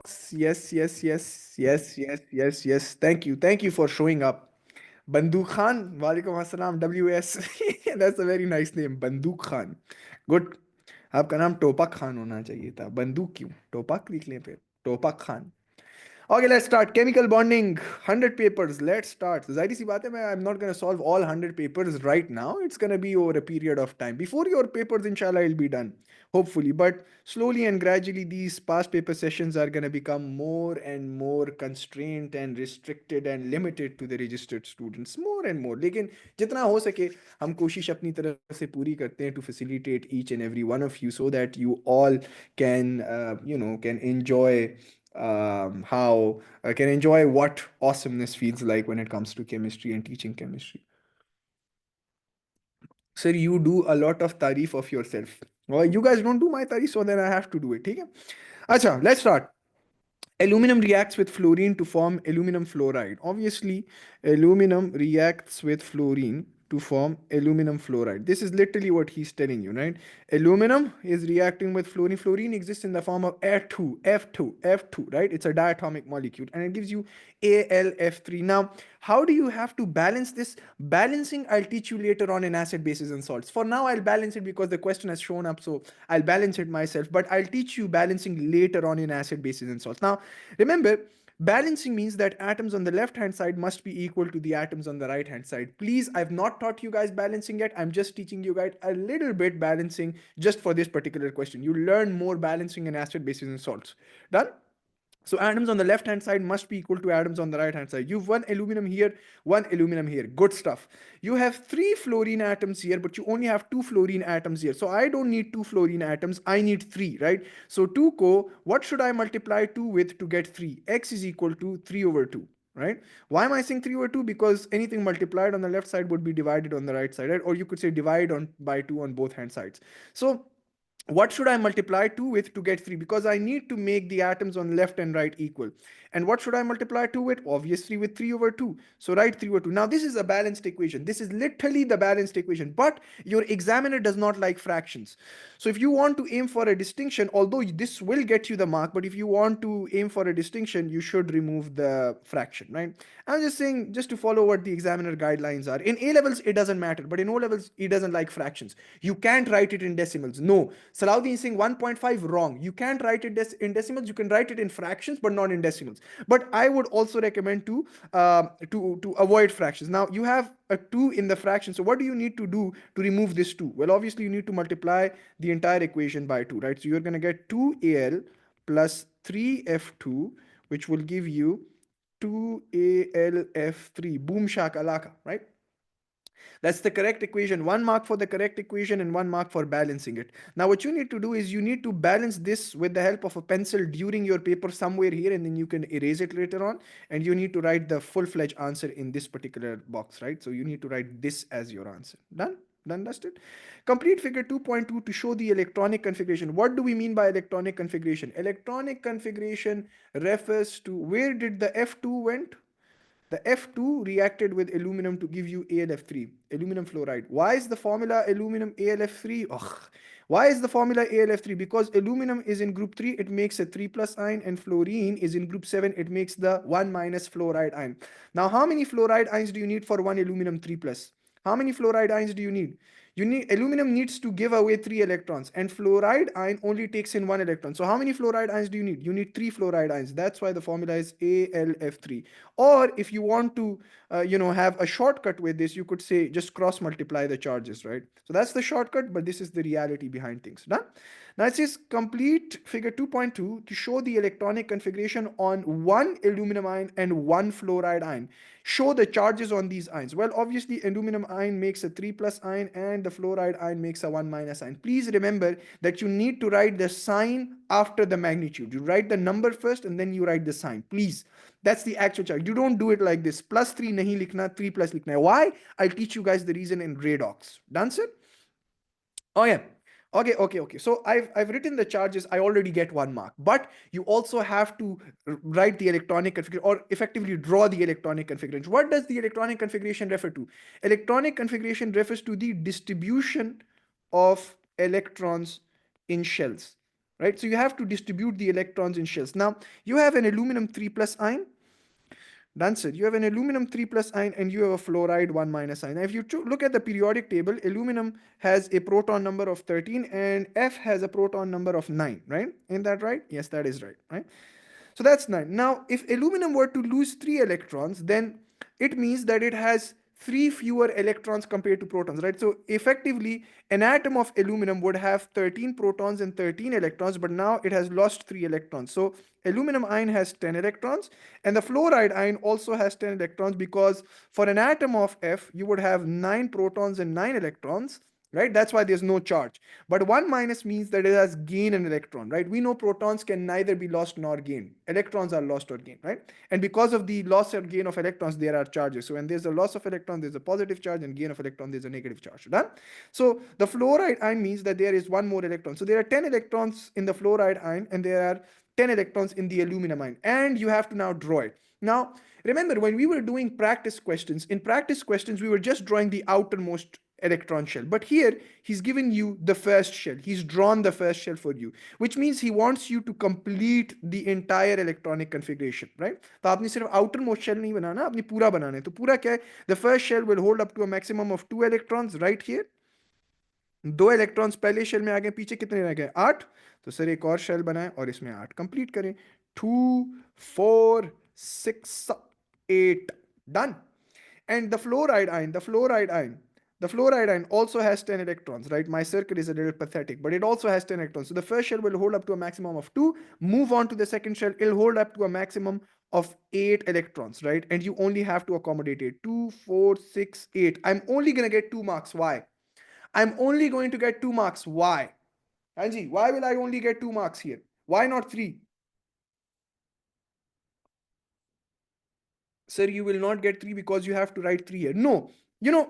box. Yes, yes, yes, yes, yes, yes, yes. Thank you. Thank you for showing up. Banduk Khan, Walaikum Assalam, WS. That's a very nice name. Banduk Khan. Good. आपका नाम topic Khan होना चाहिए था बंदूक क्यों topic लिख लें फिर topic Khan Okay, let's start. Chemical bonding, 100 papers. Let's start. जाहिर सी बात है मैं I'm not going to solve all 100 papers right now. It's going to be over a period of time. Before your papers, inshallah, it'll be done. Hopefully. But slowly and gradually, these past paper sessions are going to become more and more constrained and restricted and limited to the registered students. More and more. लेकिन जितना हो सके हम कोशिश अपनी तरफ से पूरी करते हैं to facilitate each and every one of you so that you all can, can enjoy how can enjoy what awesomeness feels like when it comes to chemistry and teaching chemistry. Sir, you do a lot of tarif of yourself. Well, you guys don't do my tarif, so then I have to do it. Okay? Acha, let's start. Aluminum reacts with fluorine to form aluminum fluoride. Obviously, aluminum reacts with fluorine to form aluminum fluoride. This is literally what he's telling you, right? Aluminum is reacting with fluorine. Fluorine exists in the form of F2, right? It's a diatomic molecule and it gives you AlF3. Now, how do you have to balance this? Balancing, I'll teach you later on in acid, bases, and salts. For now, I'll balance it because the question has shown up, so I'll balance it myself. But I'll teach you balancing later on in acid, bases, and salts. Now, remember, balancing means that atoms on the left hand side must be equal to the atoms on the right hand side. Please, I've not taught you guys balancing yet. I'm just teaching you guys a little bit balancing just for this particular question. You learn more balancing in acid, bases, and salts. Done? So atoms on the left hand side must be equal to atoms on the right hand side. You've one aluminum here, one aluminum here. Good stuff. You have three fluorine atoms here, but you only have two fluorine atoms here. So I don't need two fluorine atoms. I need three, right? So 2 co, what should I multiply 2 with to get 3? X is equal to 3 over 2. Right? Why am I saying 3 over 2? Because anything multiplied on the left side would be divided on the right side, right? Or you could say divide on by 2 on both hand sides. So what should I multiply 2 with to get 3? Because I need to make the atoms on left and right equal. And what should I multiply 2 with? Obviously with 3 over 2. So write 3 over 2. Now this is a balanced equation. This is literally the balanced equation. But your examiner does not like fractions. So if you want to aim for a distinction, although this will get you the mark, but if you want to aim for a distinction, you should remove the fraction, right? I'm just saying, just to follow what the examiner guidelines are. In A levels, it doesn't matter. But in O levels, he doesn't like fractions. You can't write it in decimals. No. Salahuddin is saying 1.5 wrong. You can't write it in decimals. You can write it in fractions, but not in decimals. But I would also recommend to avoid fractions. Now you have a 2 in the fraction. So what do you need to do to remove this 2? Well, obviously you need to multiply the entire equation by 2, right? So you're going to get 2al plus 3f2, which will give you 2alf3. Boom shakalaka, right? That's the correct equation. 1 mark for the correct equation and 1 mark for balancing it. Now, what you need to do is you need to balance this with the help of a pencil during your paper somewhere here, and then you can erase it later on. And you need to write the full-fledged answer in this particular box, right? So you need to write this as your answer. Done? Done, dusted? Complete figure 2.2 to show the electronic configuration. What do we mean by electronic configuration? Electronic configuration refers to where did the F2 went? The F2 reacted with aluminum to give you AlF3, aluminum fluoride. Why is the formula aluminum AlF3? Ugh. Why is the formula AlF3? Because aluminum is in group 3, it makes a 3 plus ion, and fluorine is in group 7, it makes the 1 minus fluoride ion. Now, how many fluoride ions do you need for one aluminum 3 plus? How many fluoride ions do you need? Aluminum needs to give away 3 electrons, and fluoride ion only takes in 1 electron. So how many fluoride ions do you need? You need 3 fluoride ions. That's why the formula is AlF3. Or if you want to have a shortcut with this, you could say just cross multiply the charges, right? So that's the shortcut, but this is the reality behind things. Done? Now it says complete figure 2.2 to show the electronic configuration on one aluminum ion and one fluoride ion. Show the charges on these ions. Well, obviously aluminum ion makes a 3 plus ion and the fluoride ion makes a 1 minus ion. Please remember that you need to write the sign after the magnitude. You write the number first and then you write the sign. Please. That's the actual charge. You don't do it like this. Plus 3 nahi likhna, 3 plus likhna. Why? I'll teach you guys the reason in redox. Done, sir? Oh, yeah. Okay. So I've written the charges. I already get 1 mark. But you also have to write the electronic configuration or effectively draw the electronic configuration. What does the electronic configuration refer to? Electronic configuration refers to the distribution of electrons in shells. right? So you have to distribute the electrons in shells. Now you have an aluminum 3 plus ion. Done, sir. You have an aluminum 3 plus ion and you have a fluoride 1 minus ion. Now, if you look at the periodic table, aluminum has a proton number of 13 and F has a proton number of 9, right? Ain't that right? Yes, that is right, right? So that's 9. Now, if aluminum were to lose 3 electrons, then it means that it has 3 fewer electrons compared to protons, right? So effectively, an atom of aluminum would have 13 protons and 13 electrons, but now it has lost 3 electrons. So aluminum ion has 10 electrons, and the fluoride ion also has 10 electrons, because for an atom of F, you would have 9 protons and 9 electrons, right? That's why there's no charge. But 1 minus means that it has gained an electron, right? We know protons can neither be lost nor gained. Electrons are lost or gained, right? And because of the loss or gain of electrons, there are charges. So when there's a loss of electron, there's a positive charge, and gain of electron, there's a negative charge. Done? So the fluoride ion means that there is one more electron. So there are 10 electrons in the fluoride ion, and there are 10 electrons in the aluminum ion. And you have to now draw it. Now, remember, when we were doing practice questions, in practice questions, we were just drawing the outermost electron shell. But here, he's given you the first shell. He's drawn the first shell for you, which means he wants you to complete the entire electronic configuration, right? तो आपने सिर्फ outermost shell नहीं बनाना, आपने पूरा बनाना है. तो पूरा क्या है? The first shell will hold up to a maximum of 2 electrons right here. 2 electrons पहले शेल में आ गए, पीछे कितने रह गए? 8. तो सर एक और शेल बनाए और इसमें 8 कंप्लीट करें. 2 4 6 8 done. And the fluoride ion also has 10 electrons, right? My circle is a little pathetic, but it also has 10 electrons. So the first shell will hold up to a maximum of 2. Move on to the second shell, it'll hold up to a maximum of 8 electrons, right? And you only have to accommodate it. 2 4 6 8. I'm only gonna get 2 marks. Why? I'm only going to get 2 marks. Why? Anji, why will I only get 2 marks here? Why not 3? Sir, you will not get 3 because you have to write 3 here. No,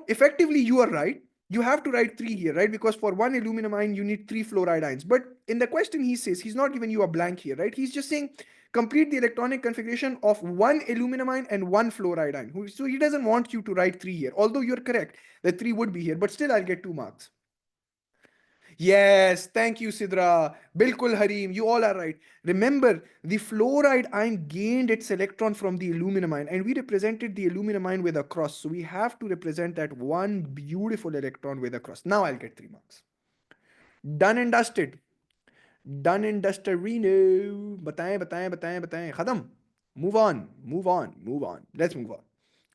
effectively you are right. You have to write 3 here, right? Because for one aluminum ion, you need 3 fluoride ions. But in the question, he says, he's not giving you a blank here, right? He's just saying, complete the electronic configuration of one aluminum ion and one fluoride ion. So he doesn't want you to write 3 here. Although you're correct, the 3 would be here. But still, I'll get 2 marks. Yes, thank you, Sidra. Bilkul Harim, you all are right. Remember, the fluoride ion gained its electron from the aluminum ion, and we represented the aluminum ion with a cross. So we have to represent that one beautiful electron with a cross. Now I'll get 3 marks. Done and dusted. Done and dusted. Reno. बताएं. Khadam. Move on. Move on. Move on. Let's move on.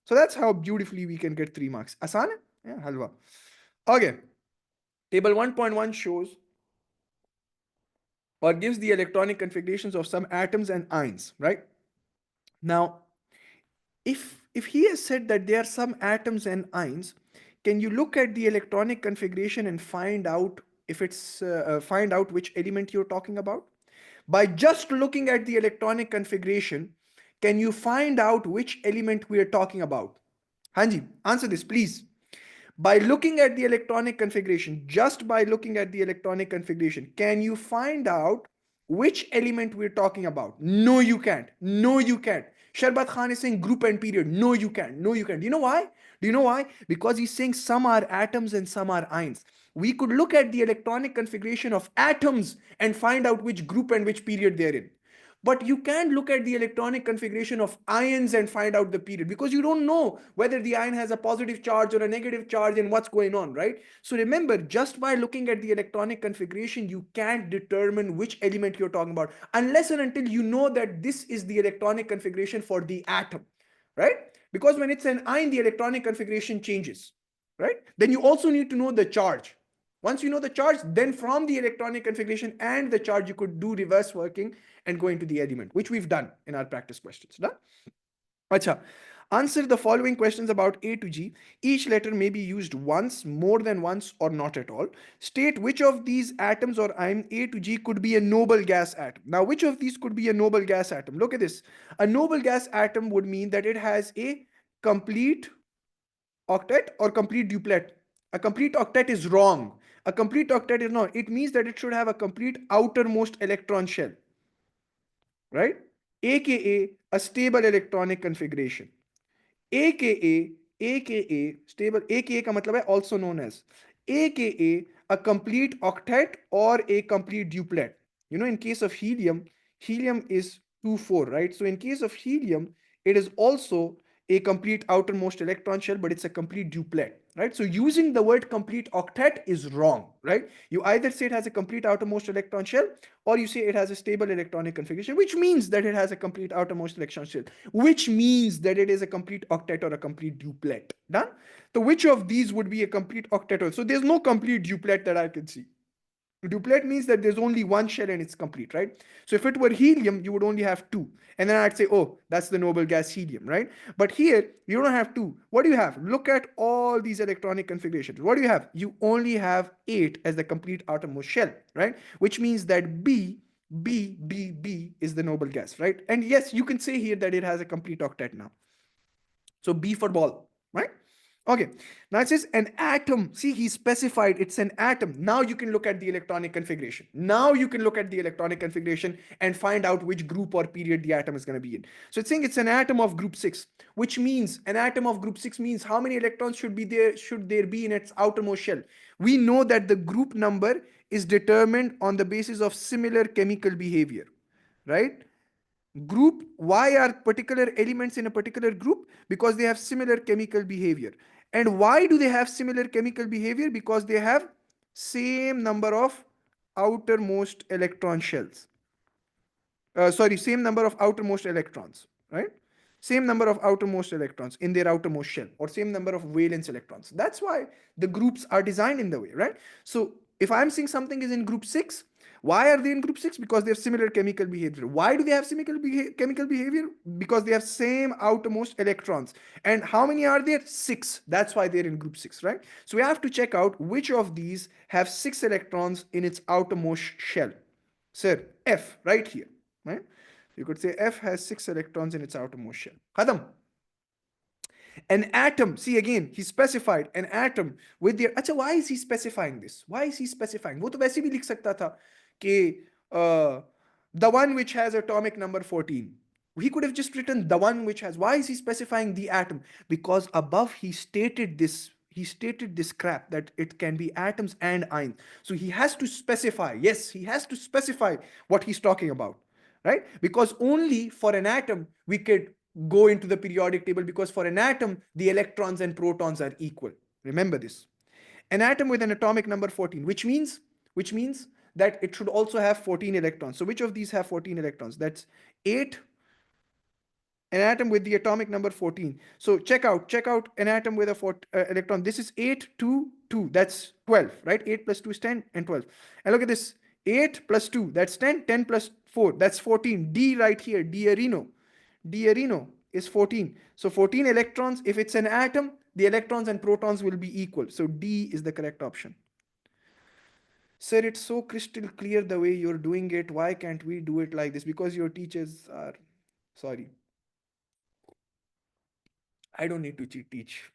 So that's how beautifully we can get 3 marks. Asan hai? Yeah, halwa. Okay. Table 1.1 shows or gives the electronic configurations of some atoms and ions, right? Now, if he has said that there are some atoms and ions, can you look at the electronic configuration and find out if it's find out which element you're talking about? By just looking at the electronic configuration, can you find out which element we are talking about? Hanji, answer this, please. By looking at the electronic configuration, just by looking at the electronic configuration, can you find out which element we're talking about? No, you can't. No, you can't. Sharbat Khan is saying group and period. No, you can't. No, you can't. Do you know why? Do you know why? Because he's saying some are atoms and some are ions. We could look at the electronic configuration of atoms and find out which group and which period they're in. But you can't look at the electronic configuration of ions and find out the period, because you don't know whether the ion has a positive charge or a negative charge and what's going on, right? So remember, just by looking at the electronic configuration, you can't determine which element you're talking about unless and until you know that this is the electronic configuration for the atom, right? Because when it's an ion, the electronic configuration changes, right? Then you also need to know the charge. Once you know the charge, then from the electronic configuration and the charge, you could do reverse working and go into the element, which we've done in our practice questions. Done? Acha. Answer the following questions about A to G. Each letter may be used once, more than once, or not at all. State which of these atoms or ion A to G could be a noble gas atom. Now, which of these could be a noble gas atom? Look at this. A noble gas atom would mean that it has a complete octet or complete duplet. A complete octet is wrong. A complete octet is not. It means that it should have a complete outermost electron shell, right? AKA a stable electronic configuration. AKA stable, AKA का मतलब है also known as, AKA a complete octet or a complete duplet. You know, in case of helium, helium is 2 4, right? So in case of helium, it is also a complete outermost electron shell, but it's a complete duplet, right? So using the word complete octet is wrong, right? You either say it has a complete outermost electron shell, or you say it has a stable electronic configuration, which means that it has a complete outermost electron shell, which means that it is a complete octet or a complete duplet. Done? So which of these would be a complete octet? So there's no complete duplet that I can see. Duplet means that there's only one shell and it's complete, right? So if it were helium, you would only have two. And then I'd say, oh, that's the noble gas helium, right? But here, you don't have two. What do you have? Look at all these electronic configurations. What do you have? You only have 8 as the complete outermost shell, right? Which means that B is the noble gas, right? And yes, you can say here that it has a complete octet now. So B for ball, right? Okay, now it says an atom. See, he specified it's an atom. Now you can look at the electronic configuration. Now you can look at the electronic configuration and find out which group or period the atom is going to be in. So it's saying it's an atom of group 6, which means an atom of group 6 means how many electrons should there be in its outermost shell. We know that the group number is determined on the basis of similar chemical behavior, right? Group, why are particular elements in a particular group? Because they have similar chemical behavior. And why do they have similar chemical behavior? Because they have same number of outermost electron shells. Sorry, same number of outermost electrons, right? Same number of outermost electrons in their outermost shell, or same number of valence electrons. That's why the groups are designed in the way, right? So if I'm saying something is in group 6, why are they in group 6? Because they have similar chemical behavior. Why do they have similar chemical behavior? Because they have same outermost electrons. And how many are there? 6. That's why they're in group 6, right? So we have to check out which of these have 6 electrons in its outermost shell. Sir, F, right here, right? You could say F has 6 electrons in its outermost shell. Khadam. An atom, see again, he specified an atom with their. Acha, why is he specifying this? Why is he specifying? वो तो वैसे भी लिख सकता था कि the one which has atomic number 14. He could have just written the one which has. Why is he specifying the atom? Because above he stated this crap that it can be atoms and ions. So he has to specify. Yes, he has to specify what he's talking about, right? Because only for an atom we could go into the periodic table, because for an atom the electrons and protons are equal. Remember this. An atom with an atomic number 14, which means that it should also have 14 electrons. So which of these have 14 electrons? That's 8. An atom with the atomic number 14. So check out an atom with a electron. This is 8 2 2, that's 12, right? 8 plus 2 is 10 and 12. And look at this, 8 plus 2, that's 10. 10 plus 4, that's 14. D right here, d is 14. So 14 electrons. If it's an atom, the electrons and protons will be equal. So D is the correct option. Sir, it's so crystal clear the way you're doing it. Why can't we do it like this? Because your teachers are, sorry, I don't need to teach.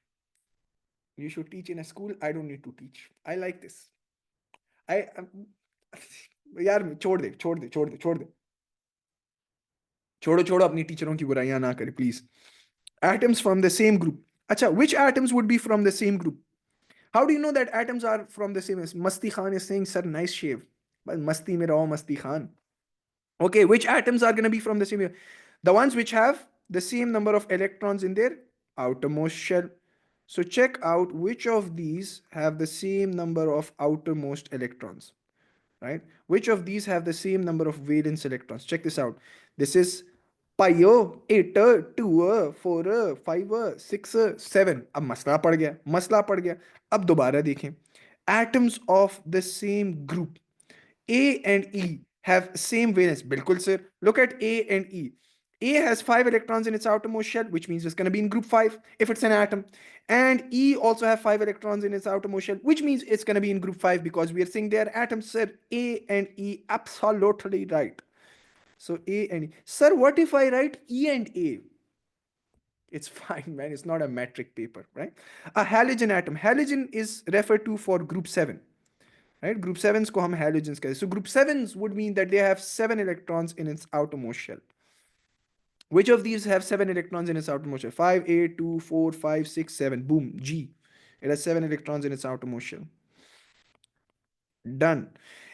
You should teach in a school. I don't need to teach. I like this. I यार छोड़ दे छोड़ो अपनी टीचरों की बुराइयां ना करे please. Atoms from the same group. Acha, which atoms would be from the same group? How do you know that atoms are from the same? Masti Khan is saying, sir, nice shave. But Masti mein raho, Masti Khan. Okay, which atoms are going to be from the same? The ones which have the same number of electrons in their outermost shell. So check out which of these have the same number of outermost electrons, right? Which of these have the same number of valence electrons? Check this out. This is पाइयो 8 2 4 5 6 7. अब मसला पड़ गया. अब दोबारा देखें. Atoms of the same group A and E have same valence. Bilkul sir. Look at A and E. A has 5 electrons in its outermost shell, which means it's going to be in group 5 if it's an atom. And E also have 5 electrons in its outermost shell, which means it's going to be in group 5 because we are saying they are atoms, sir. A and E, absolutely right. So A and E. Sir, what if I write E and A? It's fine, man. It's not a metric paper, right? A halogen atom. Halogen is referred to for group 7. Right? Group 7s को हम halogens कहते हैं. So group 7s would mean that they have 7 electrons in its outermost shell. Which of these have 7 electrons in its outermost shell? 5, 8, 2, 4, 5, 6, 7. Boom, G. It has 7 electrons in its outermost shell. Done.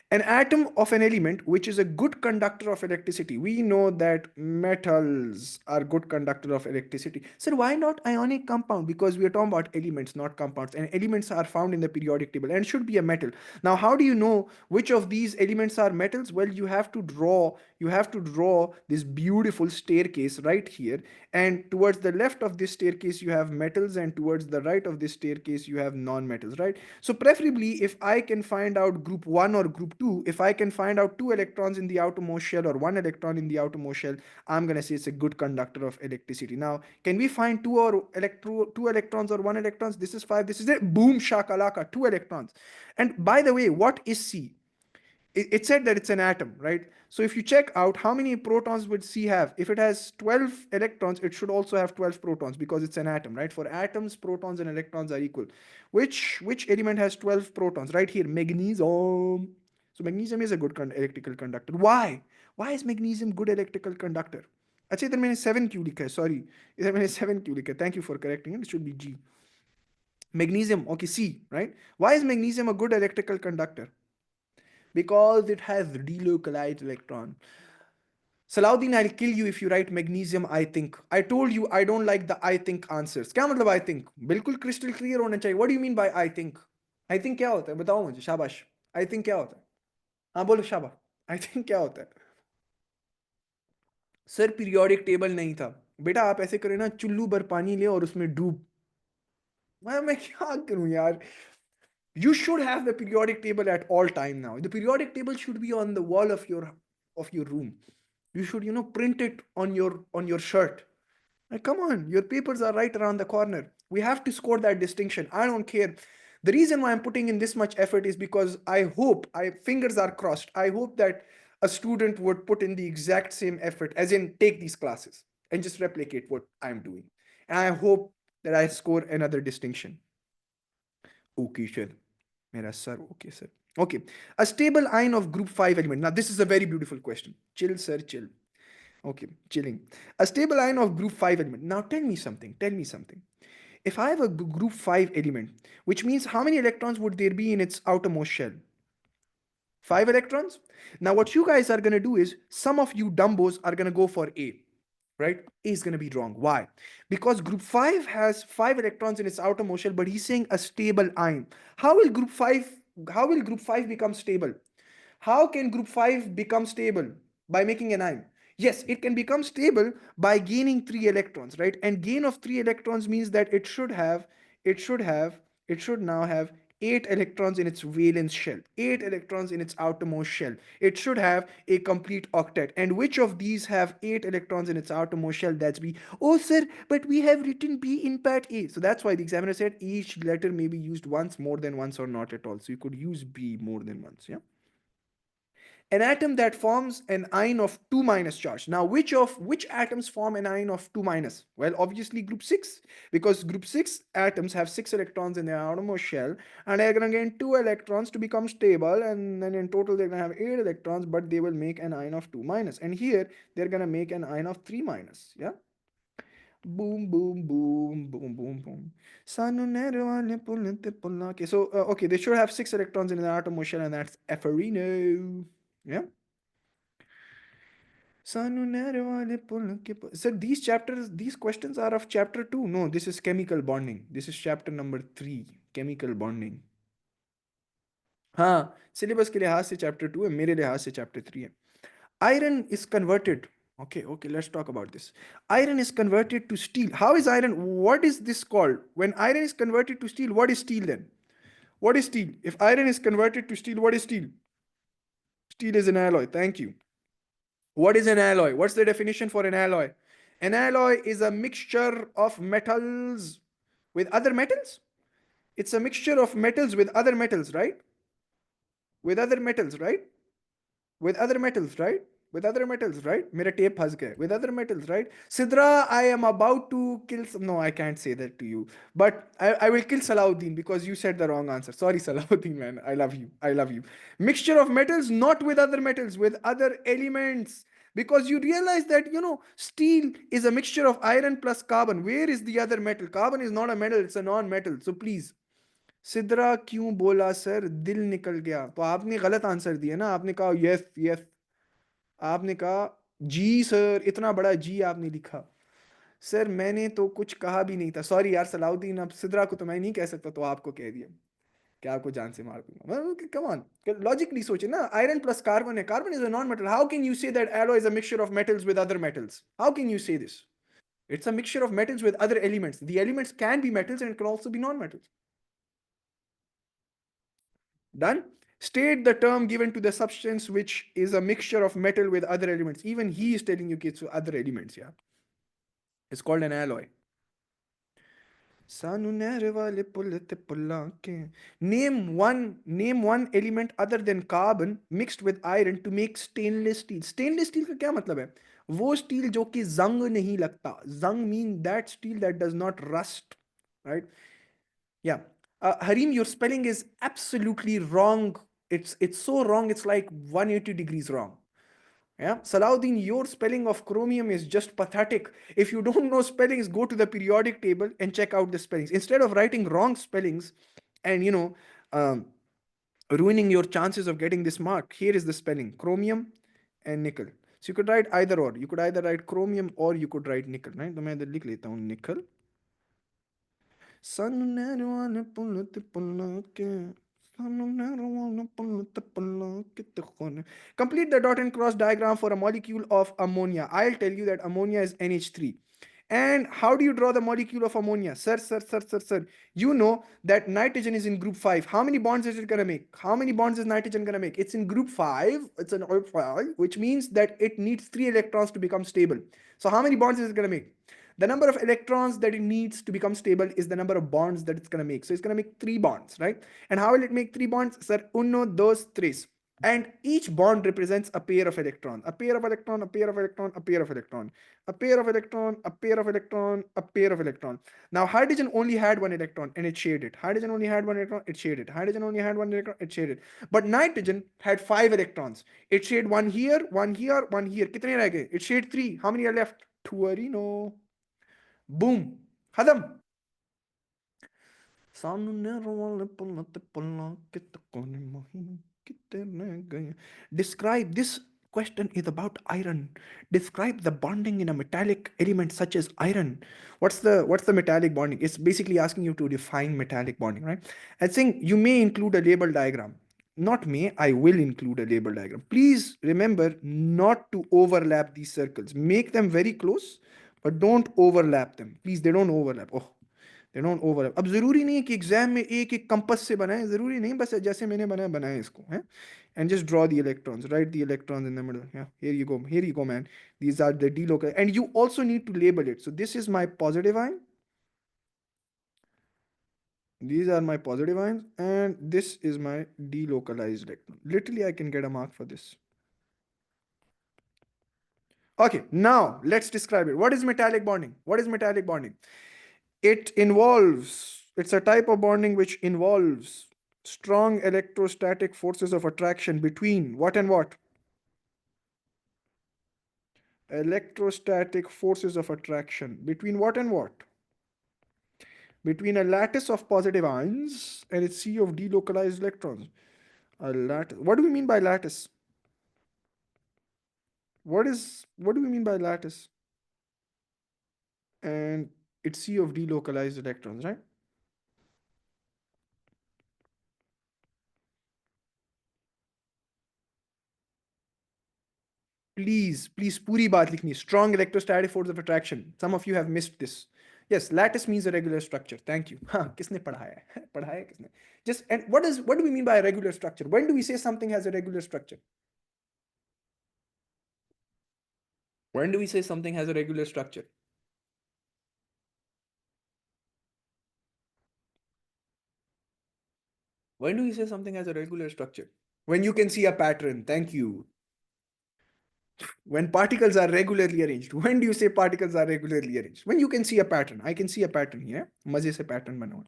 An atom of an element which is a good conductor of electricity. We know that metals are good conductor of electricity. So why not ionic compound? Because we are talking about elements, not compounds. And elements are found in the periodic table and should be a metal. Now, how do you know which of these elements are metals? Well, you have to draw this beautiful staircase right here. And towards the left of this staircase, you have metals, and towards the right of this staircase, you have non-metals, right? So preferably, if I can find out group 1 or group 2, if I can find out 2 electrons in the outermost shell or 1 electron in the outermost shell, I'm going to say it's a good conductor of electricity. Now, can we find 2 electrons or 1 electrons? This is 5, this is it. Boom, shakalaka, 2 electrons. And by the way, what is C? It said that it's an atom, right? So if you check out how many protons would C have, if it has 12 electrons, it should also have 12 protons because it's an atom, right? For atoms, protons and electrons are equal. Which element has 12 protons? Right here, magnesium. So magnesium is a good electrical conductor. Why? Why is magnesium good electrical conductor? अच्छा इधर मैंने 7 क्यों लिखा है sorry इधर मैंने 7 क्यों लिखा है thank you for correcting it should be G. Magnesium, okay, C, right? Why is magnesium a good electrical conductor? Because it has delocalized electron. Salahuddin, I'll kill you if you write magnesium I think. I told you I don't like the I think answers. क्या मतलब I think? बिल्कुल crystal clear होना चाहिए. What do you mean by I think? I think क्या होता है? बताओ मुझे, शाबाश. I think क्या होता है? हाँ बोलो शाबाश. I think क्या होता है? सर पीरियोडिक टेबल नहीं था. बेटा आप ऐसे करें ना, चुल्लू भर पानी ले और उसमें डूब. मैं क्या करूं यार? You should have the periodic table at all time now. The periodic table should be on the wall of your room. You should, print it on your shirt. Like, come on, your papers are right around the corner. We have to score that distinction. I don't care. The reason why I'm putting in this much effort is because I fingers are crossed. I hope that a student would put in the exact same effort, as in take these classes and just replicate what I'm doing. And I hope that I score another distinction. Okay, sure. Mera sir, okay, sir. Okay. A stable ion of group 5 element. Now, this is a very beautiful question. Chill, sir, chill. Okay, chilling. A stable ion of group 5 element. Now, tell me something. Tell me something. If I have a group 5 element, which means how many electrons would there be in its outermost shell? 5 electrons. Now, what you guys are going to do is, some of you dumbos are going to go for A, right? A is going to be wrong. Why? Because group 5 has 5 electrons in its outermost shell, but he's saying a stable ion. How will group 5 become stable? How can group 5 become stable? By making an ion. Yes, it can become stable by gaining 3 electrons, right? And gain of 3 electrons means that it should now have 8 electrons in its valence shell, 8 electrons in its outermost shell. It should have a complete octet. And which of these have 8 electrons in its outermost shell? That's B. Oh, sir, but we have written B in part A. So that's why the examiner said each letter may be used once, more than once, or not at all. So you could use B more than once, yeah? An atom that forms an ion of 2 minus charge. Now, which atoms form an ion of 2 minus? Well, obviously group 6, because group 6 atoms have 6 electrons in their outermost shell, and they're going to gain 2 electrons to become stable, and then in total they're going to have 8 electrons, but they will make an ion of 2 minus. And here they're going to make an ion of 3 minus. Yeah. Boom, boom, boom, boom, boom, boom. Okay, so okay, they should have 6 electrons in the outermost shell, and that's Eferino. Yeah. Sir, these questions are of chapter 2. No, this is chemical bonding. This is chapter number 3, chemical bonding. हाँ, syllabus के लिहाज से chapter 2 है, मेरे लिहाज से chapter 3 है. Iron is converted. Okay, let's talk about this. Iron is converted to steel. How is iron? What is this called? When iron is converted to steel, what is steel then? What is steel? If iron is converted to steel, what is steel? Steel is an alloy. Thank you. What is an alloy? What's the definition for an alloy? An alloy is a mixture of metals with other metals. It's a mixture of metals with other metals, right? With other metals, right? With other metals, right? With other metals, right? मेरा tape फंस गया. With other metals, right? Sidra, I am about to kill some. No, I can't say that to you. But I will kill Salahuddin because you said the wrong answer. Sorry, Salahuddin, man. I love you. I love you. Mixture of metals, not with other metals, with other elements. Because you realize that, steel is a mixture of iron plus carbon. Where is the other metal? Carbon is not a metal, it's a non metal. So please, Sidra क्यों बोला sir, दिल निकल गया? तो आपने गलत answer दिया ना, आपने कहा यस यस, आपने कहा जी सर, इतना बड़ा जी आपने लिखा। सर मैंने तो कुछ कहा भी नहीं था, सॉरी यार सलाउद्दीन, अब सिद्रा को तो मैं नहीं कह सकता, तो आपको कह दिया कि आपको जान से मार दूंगा। कम ऑन, लॉजिकली सोचे ना, आयरन प्लस कार्बन है, carbon is a non metal, how can you say that alloy is a mixture of metals with other metals? How can you से this? It's a mixture of metals with other elements. The elements can be metals and can also be non-metals. Done? State the term given to the substance which is a mixture of metal with other elements. Even he is telling you it's other elements, yeah. It's called an alloy. Name one element other than carbon mixed with iron to make stainless steel. Stainless steel का क्या मतलब है? वो steel जो कि जंग नहीं लगता. Zang mean that steel that does not rust, right? Yeah. Harim, your spelling is absolutely wrong. It's so wrong. It's like 180 degrees wrong. Yeah. Salahuddin, your spelling of chromium is just pathetic. If you don't know spellings, go to the periodic table and check out the spellings. Instead of writing wrong spellings and um, ruining your chances of getting this mark, here is the spelling: chromium and nickel. So you could write either or. You could either write chromium or you could write nickel. Right? तो मैं इधर लिख लेता हूँ nickel. Sun never wanna pull it, pull it. Sun never wanna pull it, pull it. Complete the dot and cross diagram for a molecule of ammonia. I'll tell you that ammonia is NH3. And how do you draw the molecule of ammonia? Sir. You know that nitrogen is in group 5. How many bonds is it going to make? How many bonds is nitrogen going to make? It's in group 5. It's an group 5, which means that it needs 3 electrons to become stable. So how many bonds is it going to make? The number of electrons that it needs to become stable is the number of bonds that it's going to make. So it's going to make 3 bonds, right? And how will it make 3 bonds? Sir, uno, dos, tres. And each bond represents a pair of electron, a pair of electron, a pair of electron, a pair of electron, a pair of electron, a pair of electron, a pair of electron. Now hydrogen only had one electron and it shared it. Hydrogen only had one electron, it shared it. Hydrogen only had one electron, it shared it. But nitrogen had 5 electrons. It shared one here, one here, one here. कितने रह गए? It shared 3. How many are left? 2. No. Boom. खत्म. Describe this question is about iron. Describe the bonding in a metallic element such as iron. What's the metallic bonding? It's basically asking you to define metallic bonding, right? And saying you may include a label diagram. Not may, I will include a label diagram. Please remember not to overlap these circles. Make them very close, but don't overlap them. Please, they don't overlap. Oh, they don't overlap. अब जरूरी नहीं है कि exam में एक एक compass से बनाए, जरूरी नहीं, बस जैसे मैंने बनाया बनाए इसको है. And just draw the electrons, write the electrons in the middle. Yeah, here you go, man. These are the delocal, and you also need to label it. So this is my positive ion, these are my positive ions, and this is my delocalized electron. Literally I can get a mark for this. Okay, now let's describe it. What is metallic bonding? What is metallic bonding? It's a type of bonding which involves strong electrostatic forces of attraction between what and what? Electrostatic forces of attraction between what and what? Between a lattice of positive ions and its sea of delocalized electrons. A lattice. What do we mean by lattice? What do we mean by lattice? And its sea of delocalized electrons, right? Please, पूरी बात लिखनी. Strong electrostatic force of attraction. Some of you have missed this. Yes, lattice means a regular structure. Thank you. हाँ, किसने पढ़ाया है? पढ़ाया किसने? Just, and what do we mean by a regular structure? When do we say something has a regular structure? When do we say something has a regular structure? When do we say something has a regular structure? When you can see a pattern. Thank you. When particles are regularly arranged. When do you say particles are regularly arranged? When you can see a pattern. I can see a pattern here. मजे से pattern बना हुआ.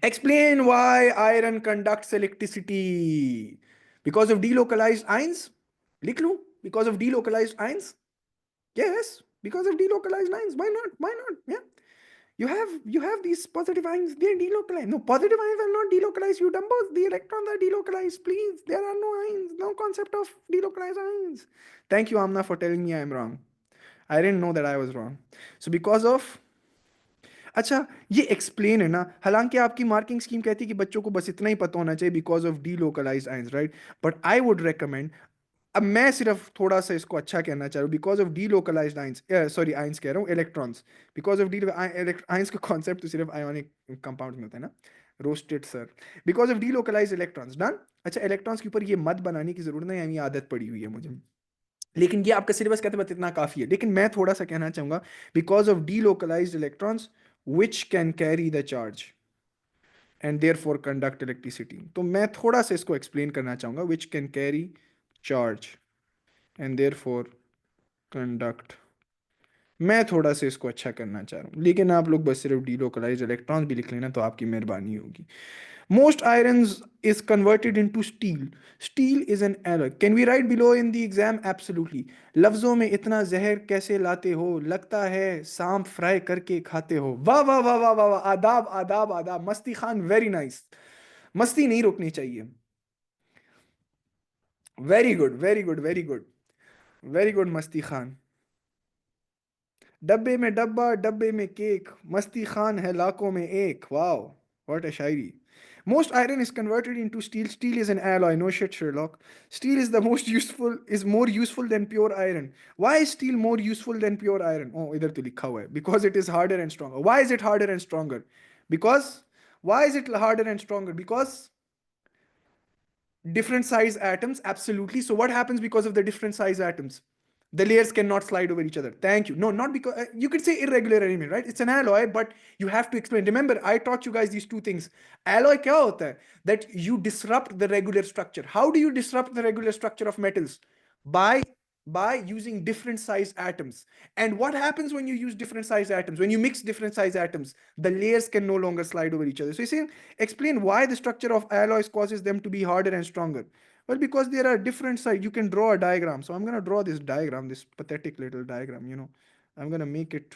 Explain why iron conducts electricity. Because of delocalized ions? लिख लूं? Because of delocalized ions? Yes, because of delocalized ions. Why not? Why not? Yeah. You have these positive ions, they're delocalized. No, positive ions are not delocalized, you dumbos. The electrons are delocalized, please. There are no ions, no concept of delocalized ions. Thank you, Amna, for telling me I'm wrong. I didn't know that I was wrong. So because of, अच्छा ये explain है ना, हालांकि आपकी marking scheme कहती है कि बच्चों को बस इतना ही पता होना चाहिए because of D localise ions, right? But I would recommend, अब मैं सिर्फ थोड़ा सा इसको अच्छा कहना चाह रहा हूँ, because of D localise ions, sorry ions कह रहा हूँ, electrons, because of D ions का कॉन्सेप्ट तो सिर्फ आयोनिक कंपाउंड में होता है ना, roasted sir. Because of delocalize electrons, done. अच्छा इलेक्ट्रॉन्स के ऊपर ये मत बनाने की जरूरत नहीं है, ये आदत पड़ी हुई है मुझे, लेकिन ये आपका सिलेबस कहते बस इतना काफी है। लेकिन मैं थोड़ा सा कहना चाहूंगा, because of delocalize electrons which can carry the charge and therefore conduct electricity, तो मैं थोड़ा सा इसको एक्सप्लेन करना चाहूंगा, which can carry charge and therefore conduct. मैं थोड़ा सा इसको अच्छा करना चाह रहा हूँ, लेकिन आप लोग बस सिर्फ डीलोकलाइज इलेक्ट्रॉन्स भी लिख लेना तो आपकी मेहरबानी होगी। Most irons is converted into steel. Steel is an alloy, can we write below in the exam? Absolutely. लफ्जों में इतना जहर कैसे लाते हो, लगता है सांप फ्राई करके खाते हो। वाह वाह वाह वाह वाह वाह, आदाब आदाब आदाब, मस्ती खान, वेरी नाइस। मस्ती नहीं रोकनी चाहिए। Very good very good very good, very good मस्ती खान। डब्बे में डब्बा, डब्बे में केक, मस्ती खान है लाखों में एक। Wow, what a Shayari. Most iron is converted into steel. Steel is an alloy. No shit, Sherlock. Steel is the most useful, is more useful than pure iron. Why is steel more useful than pure iron? Oh, इधर तो लिखा हुआ है. Because it is harder and stronger. Why is it harder and stronger? Because, why is it harder and stronger? Because different size atoms, absolutely. So what happens because of the different size atoms? The layers cannot slide over each other. Thank you. No, not because, you could say irregular arrangement, right? It's an alloy, but you have to explain. Remember, I taught you guys these two things. Alloy kya hota hai? That you disrupt the regular structure. How do you disrupt the regular structure of metals? By using different size atoms. And what happens when you use different size atoms? When you mix different size atoms, the layers can no longer slide over each other. So you see, explain why the structure of alloys causes them to be harder and stronger. Well, because there are different sides. You can draw a diagram. So I'm going to draw this diagram, this pathetic little diagram. I'm going to make it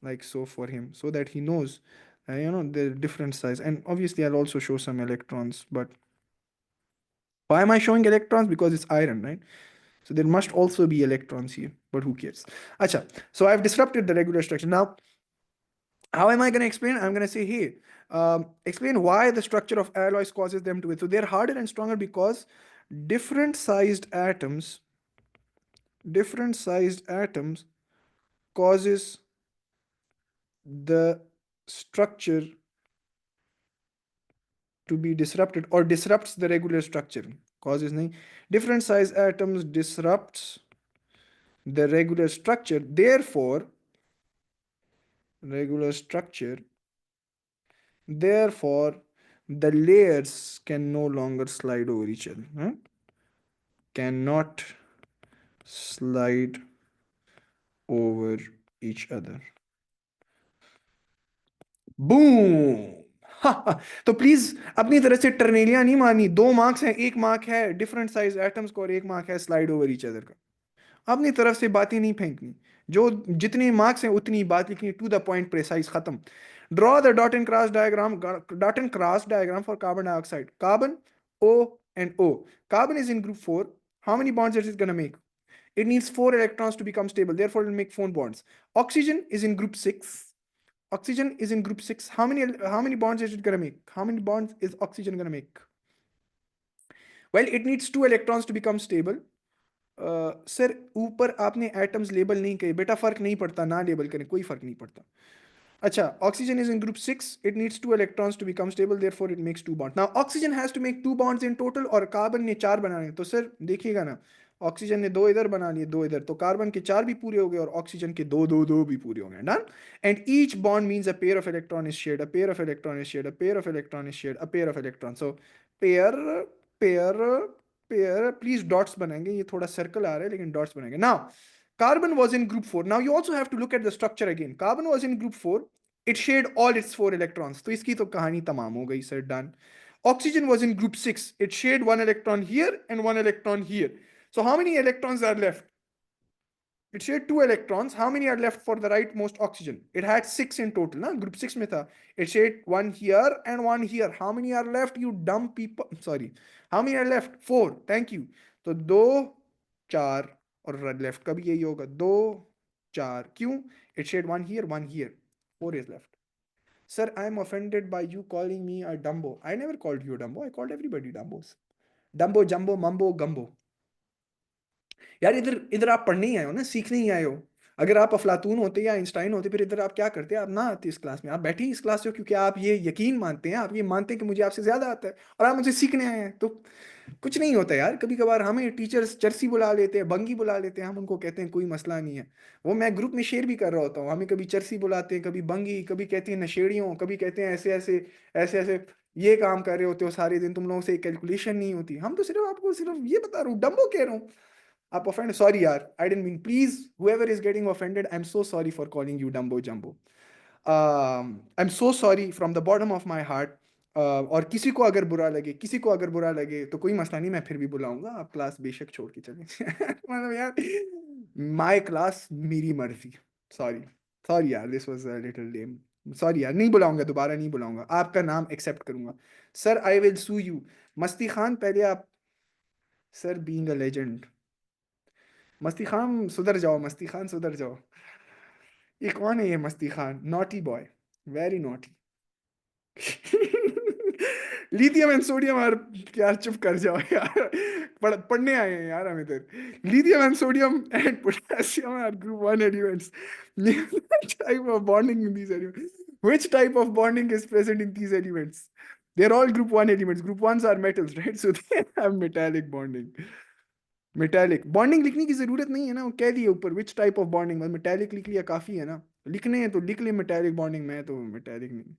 like so for him so that he knows, the different size. And obviously, I'll also show some electrons. But why am I showing electrons? Because it's iron, right? So there must also be electrons here, but who cares? Acha, so I've disrupted the regular structure. Now, how am I going to explain? I'm going to say, hey, explain why the structure of alloys causes them to be. So they're harder and stronger because different sized atoms, different sized atoms causes the structure to be disrupted or disrupts the regular structure. Causes nahi. Different size atoms disrupts the regular structure. Therefore, regular structure. Therefore, the layers can no longer slide over each other. Huh? Cannot slide over each other. Boom. तो please अपनी तरह से टर्नेलियां नहीं मारनी। 2 marks हैं, 1 mark है different size atoms को और 1 मार्क है स्लाइड ओवर ईच अदर का। अपनी तरफ से बातें नहीं फेंकनी, जो जितने मार्क्स हैं उतनी बात लिखनी, टू द पॉइंट, प्रेसाइज, खत्म। Draw the dot and cross diagram for carbon dioxide. Carbon, O and O. Carbon is in group 4. How many bonds is it going to make? It needs 4 electrons to become stable. Therefore, it will make 4 bonds. Oxygen is in group 6. Oxygen is in group 6. How many bonds is it going to make? How many bonds is oxygen going to make? Well, it needs 2 electrons to become stable. Sir ऊपर आपने atoms label नहीं किए बेटा, फर्क नहीं पड़ता, ना label करें, कोई फर्क नहीं पड़ता। अच्छा, oxygen is in group 6, it needs 2 electrons to become stable, therefore it makes 2 bond. Now oxygen has to make 2 bonds in total और कार्बन ने 4 बनाने हैं। तो सर देखिएगा ना, ऑक्सीजन ने 2 इधर बना लिए, 2 इधर, तो कार्बन के 4 भी पूरे हो गए और ऑक्सीजन के 2 भी पूरे हो गए। Done. And each bond means a pair of electron is shared, a pair of electron is shared, a pair of electron is shared, a pair of electron. So pair, pair, pair, please dots बनाएंगे, ये थोड़ा circle आ रहा है लेकिन dots बनाएंगे। Now carbon was in group 4. Now you also have to look at the structure again. Carbon was in group 4. It shared all its 4 electrons. तो इसकी तो कहानी तमाम हो गई sir, done. Oxygen was in group 6. It shared 1 electron here and 1 electron here. So how many electrons are left? It shared two electrons. How many are left for the rightmost oxygen? It had six in total. Na? Group six में था. It shared one here and one here. How many are left? You dumb people. Sorry. How many are left? Four. Thank you. तो दो, चार और left का भी यही होगा. दो, चार. क्यों? It shared one here, one here. Four is left. Sir, I am offended by you calling me a Dumbo. I never called you a Dumbo. I called everybody Dumbos. Dumbo, Jumbo, Mumbo, Gumbo. यार इधर इधर आप पढ़ने ही आए हो ना, सीखने ही आए हो. अगर आप अफलातून होते या आइंस्टाइन होते फिर इधर आप क्या करते? आप ना आते इस क्लास में. आप बैठे ही इस क्लास में क्योंकि आप ये यकीन मानते हैं, आप ये मानते हैं कि मुझे आपसे ज्यादा आता है और आप मुझे सीखने आए हैं. तो कुछ नहीं होता यार. कभी कभार हमें टीचर्स चर्सी बुला लेते हैं, बंगी बुला लेते हैं, हम उनको कहते हैं कोई मसला नहीं है. वो मैं ग्रुप में शेयर भी कर रहा होता हूँ. हमें कभी चर्सी बुलाते हैं, कभी बंगी, कभी कहते हैं नशेड़ियों, कभी कहते हैं ऐसे ऐसे ऐसे ऐसे. ये काम कर रहे होते हो सारे दिन, तुम लोगों से कैलकुलेशन नहीं होती. हम तो सिर्फ आपको सिर्फ ये बता रहा हूँ, डम्बो कह रहा हूँ. आप offended? Sorry यार, I didn't mean. Please, whoever is getting offended, I'm so sorry for calling you Dumbo Jumbo. I'm so sorry from the bottom of my heart. और किसी को अगर बुरा लगे, किसी को अगर बुरा लगे तो कोई मसला नहीं, मैं फिर भी बुलाऊंगा. आप क्लास बेशक छोड़ के चलें. मतलब यार, माय क्लास मेरी मर्जी. सॉरी, सॉरी यार, this was a little lame. Sorry यार, नहीं बुलाऊंगा, दोबारा नहीं बुलाऊंगा. आपका नाम एक्सेप्ट करूंगा. Sir I will sue you. Masti Khan पहले आप. Sir being a legend. Masti Khan सुधर जाओ, मस्ती खान सुधर जाओ. ये कौन है ये Masti Khan? Naughty boy, very naughty. Lithium and sodium are. यार चुप कर जाओ यार. पढ़ने आए हैं यार हम इधर. Lithium and sodium and potassium are group one elements. Type of bonding in these elements. Which type of bonding is present in these elements? They're all group one elements. Group ones are metals, right? So they have metallic bonding. Metallic bonding लिखने की जरूरत नहीं है ना, वो कह दिए ऊपर which type of bonding. Metallic लिख लिया काफी है ना. लिखने हैं तो लिख ले मेटालिक बॉन्डिंग में, तो मेटालिक नहीं.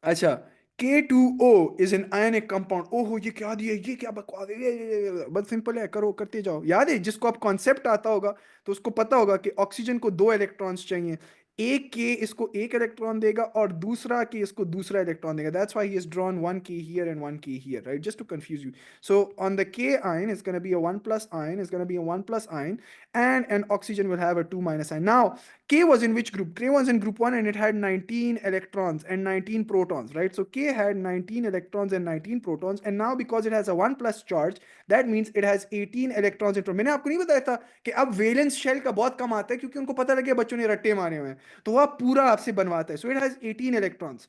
अच्छा. K2O is an ionic compound. ओहो ये क्या दिया, ये क्या बकवास है, बस सिंपल है, करो करते जाओ. याद है जिसको अब कॉन्सेप्ट आता होगा तो उसको पता होगा कि ऑक्सीजन को दो इलेक्ट्रॉन्स चाहिए. एक के इसको एक इलेक्ट्रॉन देगा और दूसरा के इसको दूसरा इलेक्ट्रॉन देगा. That's why he has drawn one K here and one K here, right, just to confuse you. So on the K ion is going to be a 1 plus ion, is going to be a 1 plus ion, and an oxygen will have a 2 minus ion. Now K was in which group? K was in group 1 and it had 19 electrons and 19 protons, right? So K had 19 electrons and 19 protons, and now because it has a 1 plus charge, that means it has 18 electrons in. मैंने आपको नहीं बताया था कि अब valence shell का बहुत कम आता है क्योंकि उनको पता लगे बच्चों ने रट्टे मारे हुए हैं, तो वह पूरा आपसे बनवाता है. So it has 18 electrons.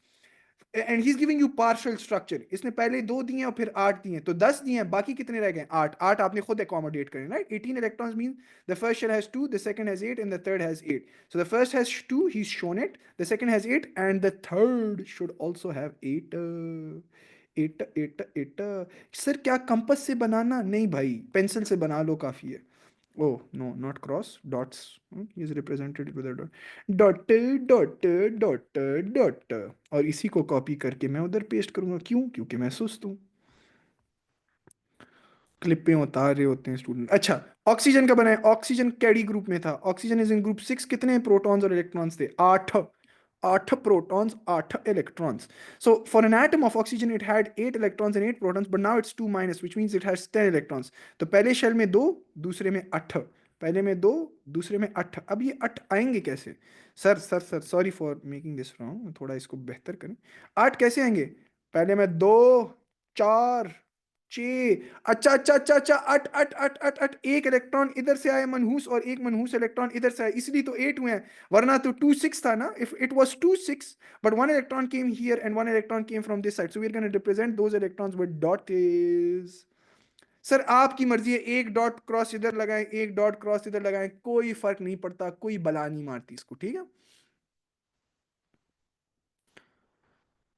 And he is giving you partial structure. इसने पहले दो दिए और फिर आठ दिए, तो 10 दिए हैं, बाकी कितने रह गए? आठ. आठ आपने खुद अकोमोडेट करें, right. 18 electrons mean the first shell has 2, the second has 8 and the third has 8. So the first has 2, he is shown it. The second has 8 and the third should also have 8. 8 8 8. Sir क्या compass से बनाना? नहीं भाई, pencil से बना लो, काफी है. Oh, no, not cross, dots. He is represented with a dot. Dot, dot, dot, dot. और इसी को कॉपी करके मैं उधर पेस्ट करूंगा. क्यों? क्योंकि मैं सुस्त हूँ. क्लिपें उतार रहे होते हैं स्टूडेंट. अच्छा, ऑक्सीजन का बनाए. ऑक्सीजन कैडी ग्रुप में था. Oxygen is in group 6. कितने प्रोटॉन्स और इलेक्ट्रॉन्स थे? 8. 8 protons, 8 electrons. So for an atom of oxygen, it had 8 electrons and 8 protons, but now it's 2 minus, which means it has 10 electrons. तो पहले shell में दो, दूसरे में 8. पहले में दो, दूसरे में 8. अब ये 8 आएंगे कैसे? Sir sir sir, sorry for making this wrong, थोड़ा इसको बेहतर करें. 8 कैसे आएंगे? पहले में दो, चार, चे. अच्छा अच्छा अच्छा अच्छा, अट अट अट अट अट. एक इलेक्ट्रॉन इधर से आया मनहूस और एक मनहूस इलेक्ट्रॉन इधर से आया, इसलिए तो 8 हुए हैं. वरना तो 2 6 था ना. If it was 2 6, but one electron came here and one electron came from this side, so we are going to represent those electrons with dots. Sir आपकी मर्जी है, एक डॉट क्रॉस इधर लगाएं, एक डॉट क्रॉस इधर लगाएं, कोई फर्क नहीं पड़ता, कोई बला नहीं मारती इसको, ठीक है.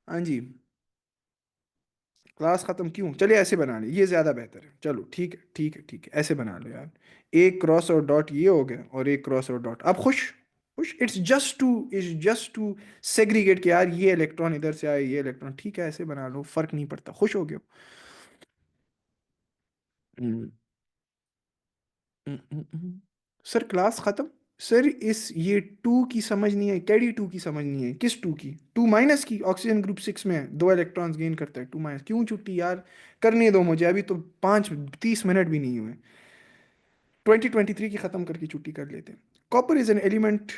हाँ जी. क्लास खत्म क्यों? चलिए ऐसे बना ले, ये ज्यादा बेहतर है. चलो ठीक है ठीक है ठीक है, ऐसे बना लो यार. एक क्रॉस और डॉट ये हो गया और एक क्रॉस और डॉट. आप खुश? खुश? इट्स जस्ट टू सेग्रीगेट कि यार ये इलेक्ट्रॉन इधर से आए, ये इलेक्ट्रॉन, ठीक है ऐसे बना लो, फर्क नहीं पड़ता. खुश हो गए हो? हम्म, सर क्लास खत्म. सर इस ये टू की समझ नहीं है, कैडी टू की समझ नहीं है. किस टू की? टू माइनस की. ऑक्सीजन ग्रुप 6 में है, दो इलेक्ट्रॉन्स गेन करता है. टू माइनस क्यों छुट्टी यार? करने दो मुझे, अभी तो 5 30 मिनट भी नहीं हुए. 2023 की खत्म करके छुट्टी कर लेते हैं. Copper is an element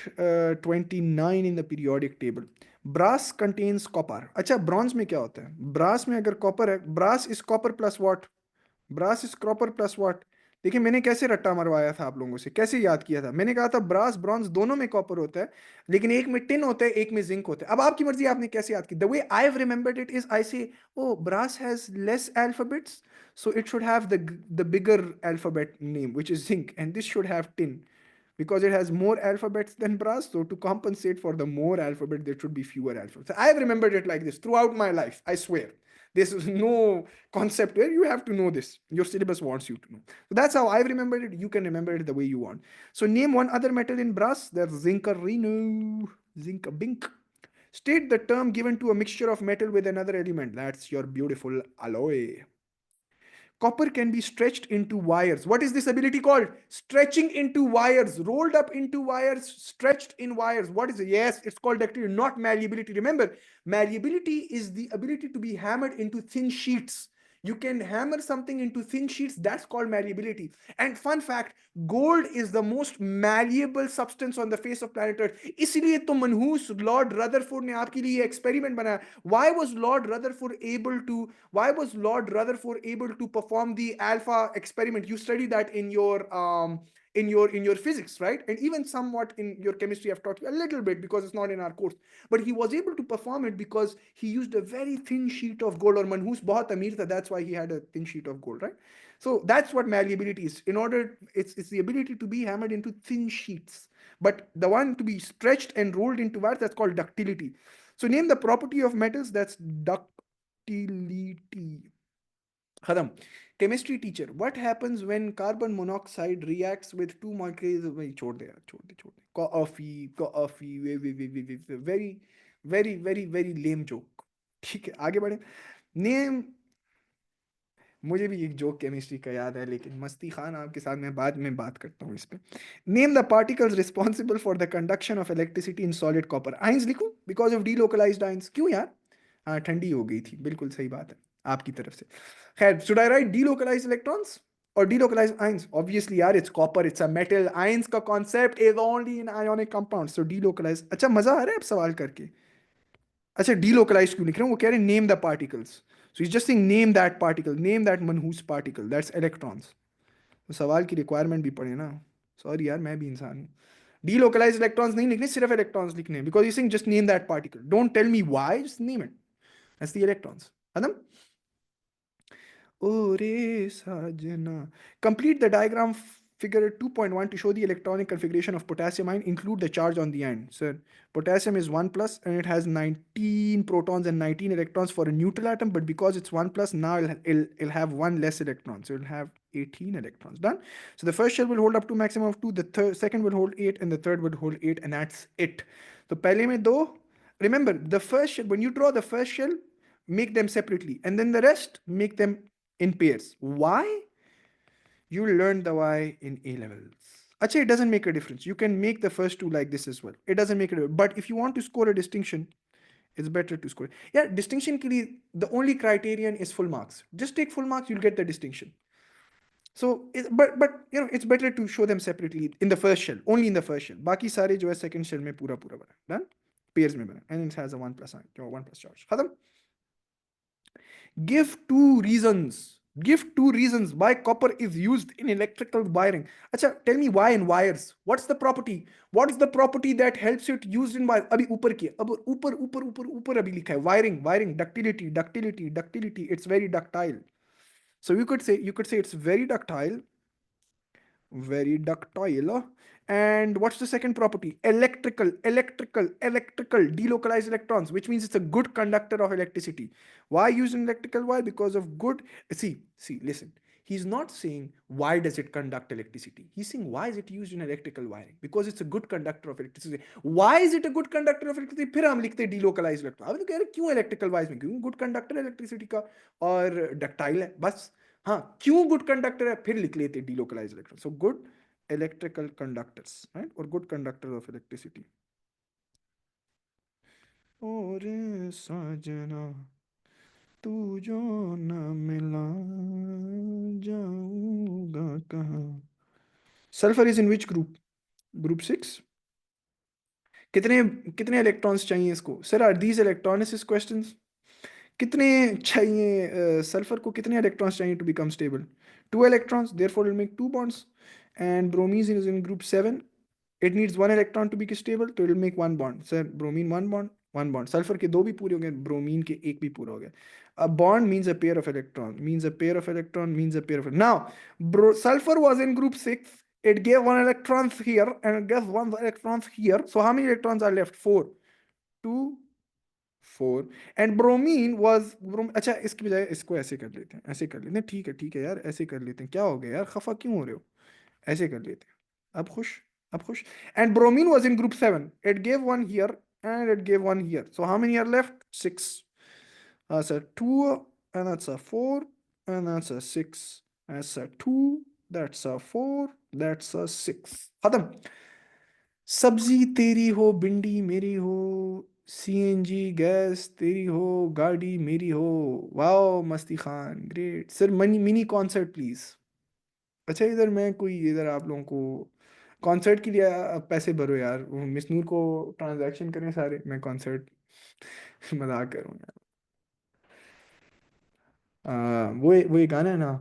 29 in the periodic table. Brass contains copper. अच्छा, ब्रॉन्ज में क्या होता है? ब्रास में अगर कॉपर है, brass is copper plus what? Brass is copper plus what? देखिए मैंने कैसे रट्टा मरवाया था आप लोगों से, कैसे याद किया था. मैंने कहा था ब्रास ब्रॉन्ज दोनों में कॉपर होता है, लेकिन एक में टिन होता है, एक में जिंक होता है. अब आपकी मर्जी, आपने कैसे याद की. The way I have remembered it is, I say oh brass has less alphabets, so it should have the bigger alphabet name, which is zinc, and this should have tin because it has more alphabets than brass. So to compensate for the more alphabet, there should be fewer alphabets. I have remembered it like this throughout my life, I swear. This is no concept where you have to know this. Your syllabus wants you to know. So that's how I've remembered it. You can remember it the way you want. So name one other metal in brass. There's zincerino, zincabink. State the term given to a mixture of metal with another element. That's your beautiful alloy. Copper can be stretched into wires. What is this ability called? Stretching into wires, rolled up into wires, stretched in wires. What is it? Yes, it's called ductility, not malleability. Remember, malleability is the ability to be hammered into thin sheets. You can hammer something into thin sheets, that's called malleability. And fun fact, gold is the most malleable substance on the face of planet Earth. इसलिए तो मनहूस Lord Rutherford ने आपके लिए experiment बनाया. Why was Lord Rutherford able to why was Lord Rutherford able to perform the alpha experiment? You study that in your physics, right? And even somewhat in your chemistry. I've taught you a little bit because it's not in our course. But he was able to perform it because he used a very thin sheet of gold. Or manhus bahut amir tha, that's why he had a thin sheet of gold, right? So that's what malleability is. In order, it's the ability to be hammered into thin sheets. But the one to be stretched and rolled into wires, that's called ductility. So name the property of metals. That's ductility. खत्म. Chemistry teacher, what happens when carbon monoxide reacts with two molecules? भाई छोड़ दे यार, छोड़ दे, छोड़ दे. Coffee, very very lame joke. ठीक है, आगे बढ़े. नेम. मुझे भी एक जोक केमिस्ट्री का याद है, लेकिन मस्ती खान आपके साथ मैं बाद में बात करता हूँ इस पे. Name the particles responsible for the conduction of electricity in solid copper. Ions लिखूं? Because of delocalised ions. क्यों यार? हाँ, ठंडी हो गई थी, बिल्कुल सही बात है आपकी तरफ से. खैर, should I write delocalised electrons और डीलोकलाइज्ड आइंस? ऑब्वियसली यार, it's copper, it's a metal. Ions का concept is only in ionic compound. So delocalised. अच्छा, मजा आ रहा है अब सवाल करके? अच्छा, डीलोकलाइज क्यों लिख रहे हैं? वो कह रहे हैं name the particles. So is just saying name that particle, name that मनहूस पार्टिकल, दैट्स इलेक्ट्रॉन्स. तो सवाल की रिक्वायरमेंट भी पढ़े ना. सॉरी यार, मैं भी इंसान हूँ. डीलोकलाइज इलेक्ट्रॉन्स नहीं लिखने, सिर्फ इलेक्ट्रॉन्स लिखने हैं. Because you sing just name that particle, don't tell me why, just name it. That's the electrons. खत्म. Ore Sajna. Complete the diagram figure 2.1 to show the electronic configuration of potassium ion. Include the charge on the end. So potassium is 1 plus and it has 19 protons and 19 electrons for a neutral atom. But because it's 1 plus, now it'll have one less electron. So it'll have 18 electrons. Done. So the first shell will hold up to maximum of 2. The second will hold 8 and the third will hold 8. And that's it. So pehle mein do. Remember, the first shell, when you draw the first shell, make them separately. And then the rest, make them in pairs. Why? You learned the why in A levels. Actually, it doesn't make a difference. You can make the first two like this as well. It doesn't make a difference. But if you want to score a distinction, it's better to score. Yeah, distinction ke liye, the only criterion is full marks. Just take full marks, you'll get the distinction. So, but you know, it's better to show them separately in the first shell, only in the first shell. Baki sare jo hai second shell mein pura pura bana. Done? Pairs mein bana. And it has a 1 plus sign, or 1 plus charge. Khatam? Give two reasons. Give two reasons why copper is used in electrical wiring. Acha, tell me why in wires. What's the property? What is the property that helps it used in wire? अभी ऊपर की, अब ऊपर अभी लिखा है. Wiring, ductility. It's very ductile. So you could say it's very ductile. And what's the second property? Electrical, delocalized electrons, which means it's a good conductor of electricity. Why use an electrical wire? Because of good. Listen. He's not saying why does it conduct electricity. He's saying why is it used in electrical wiring? Because it's a good conductor of electricity. Why is it a good conductor of electricity? फिर हम लिखते हैं delocalized electron. अब तो कह रहे क्यों electrical wires में? क्यों good conductor electricity का और ductile है बस. हाँ, क्यों गुड कंडक्टर है फिर लिख लेते delocalise electron. So good electrical conductors, right, और गुड कंडक्टर ऑफ इलेक्ट्रिसिटी. और साजना तू जो न मिला, जाऊंगा कहाँ. Sulphur is in which group? Group 6। कितने कितने इलेक्ट्रॉन्स चाहिए इसको? Sir are these electrolysis questions? कितने चाहिए सल्फर को, कितने इलेक्ट्रॉन्स चाहिए to become stable? 2 electrons, therefore it'll make 2 bonds. And bromine is in group 7. It needs 1 electron to be stable, so it'll make 1 bond. Sir, bromine 1 bond, 1 bond. Sulfur के 2 भी पूरे हो गए, bromine के 1 भी पूरा हो गया. A bond means a pair of electron, means a pair of electron, means a pair of. Now, sulfur was in group 6. It gave 1 electron here and it gave 1 electron here. So how many electrons are left? 4. 2, 4. And bromine was अच्छा, इसकी बजाय इसको ऐसे कर लेते हैं, ऐसे कर लेते हैं, ठीक है यार, ऐसे कर लेते हैं. क्या हो गया यार, खफा क्यों हो रहे हो? ऐसे कर लेते हैं. अब खुश, अब खुश. And bromine was in group 7. It gave one here and it gave one here. So how many are left? 6. Sir 2 and that's a 4 and that's a 6. That's a 2, that's a 4, that's a 6. खत्म. सब्जी तेरी हो, भिंडी मेरी हो, CNG gas तेरी हो, गाड़ी मेरी हो. वाओ मस्ती Khan, great. Sir money mini concert please. अच्छा, इधर मैं कोई, इधर आप लोगों को कॉन्सर्ट के लिए पैसे भरो यार. वो मिस नूर को ट्रांजैक्शन करें सारे, मैं कॉन्सर्ट मजाक करूँ यार. वो ये गाना है ना,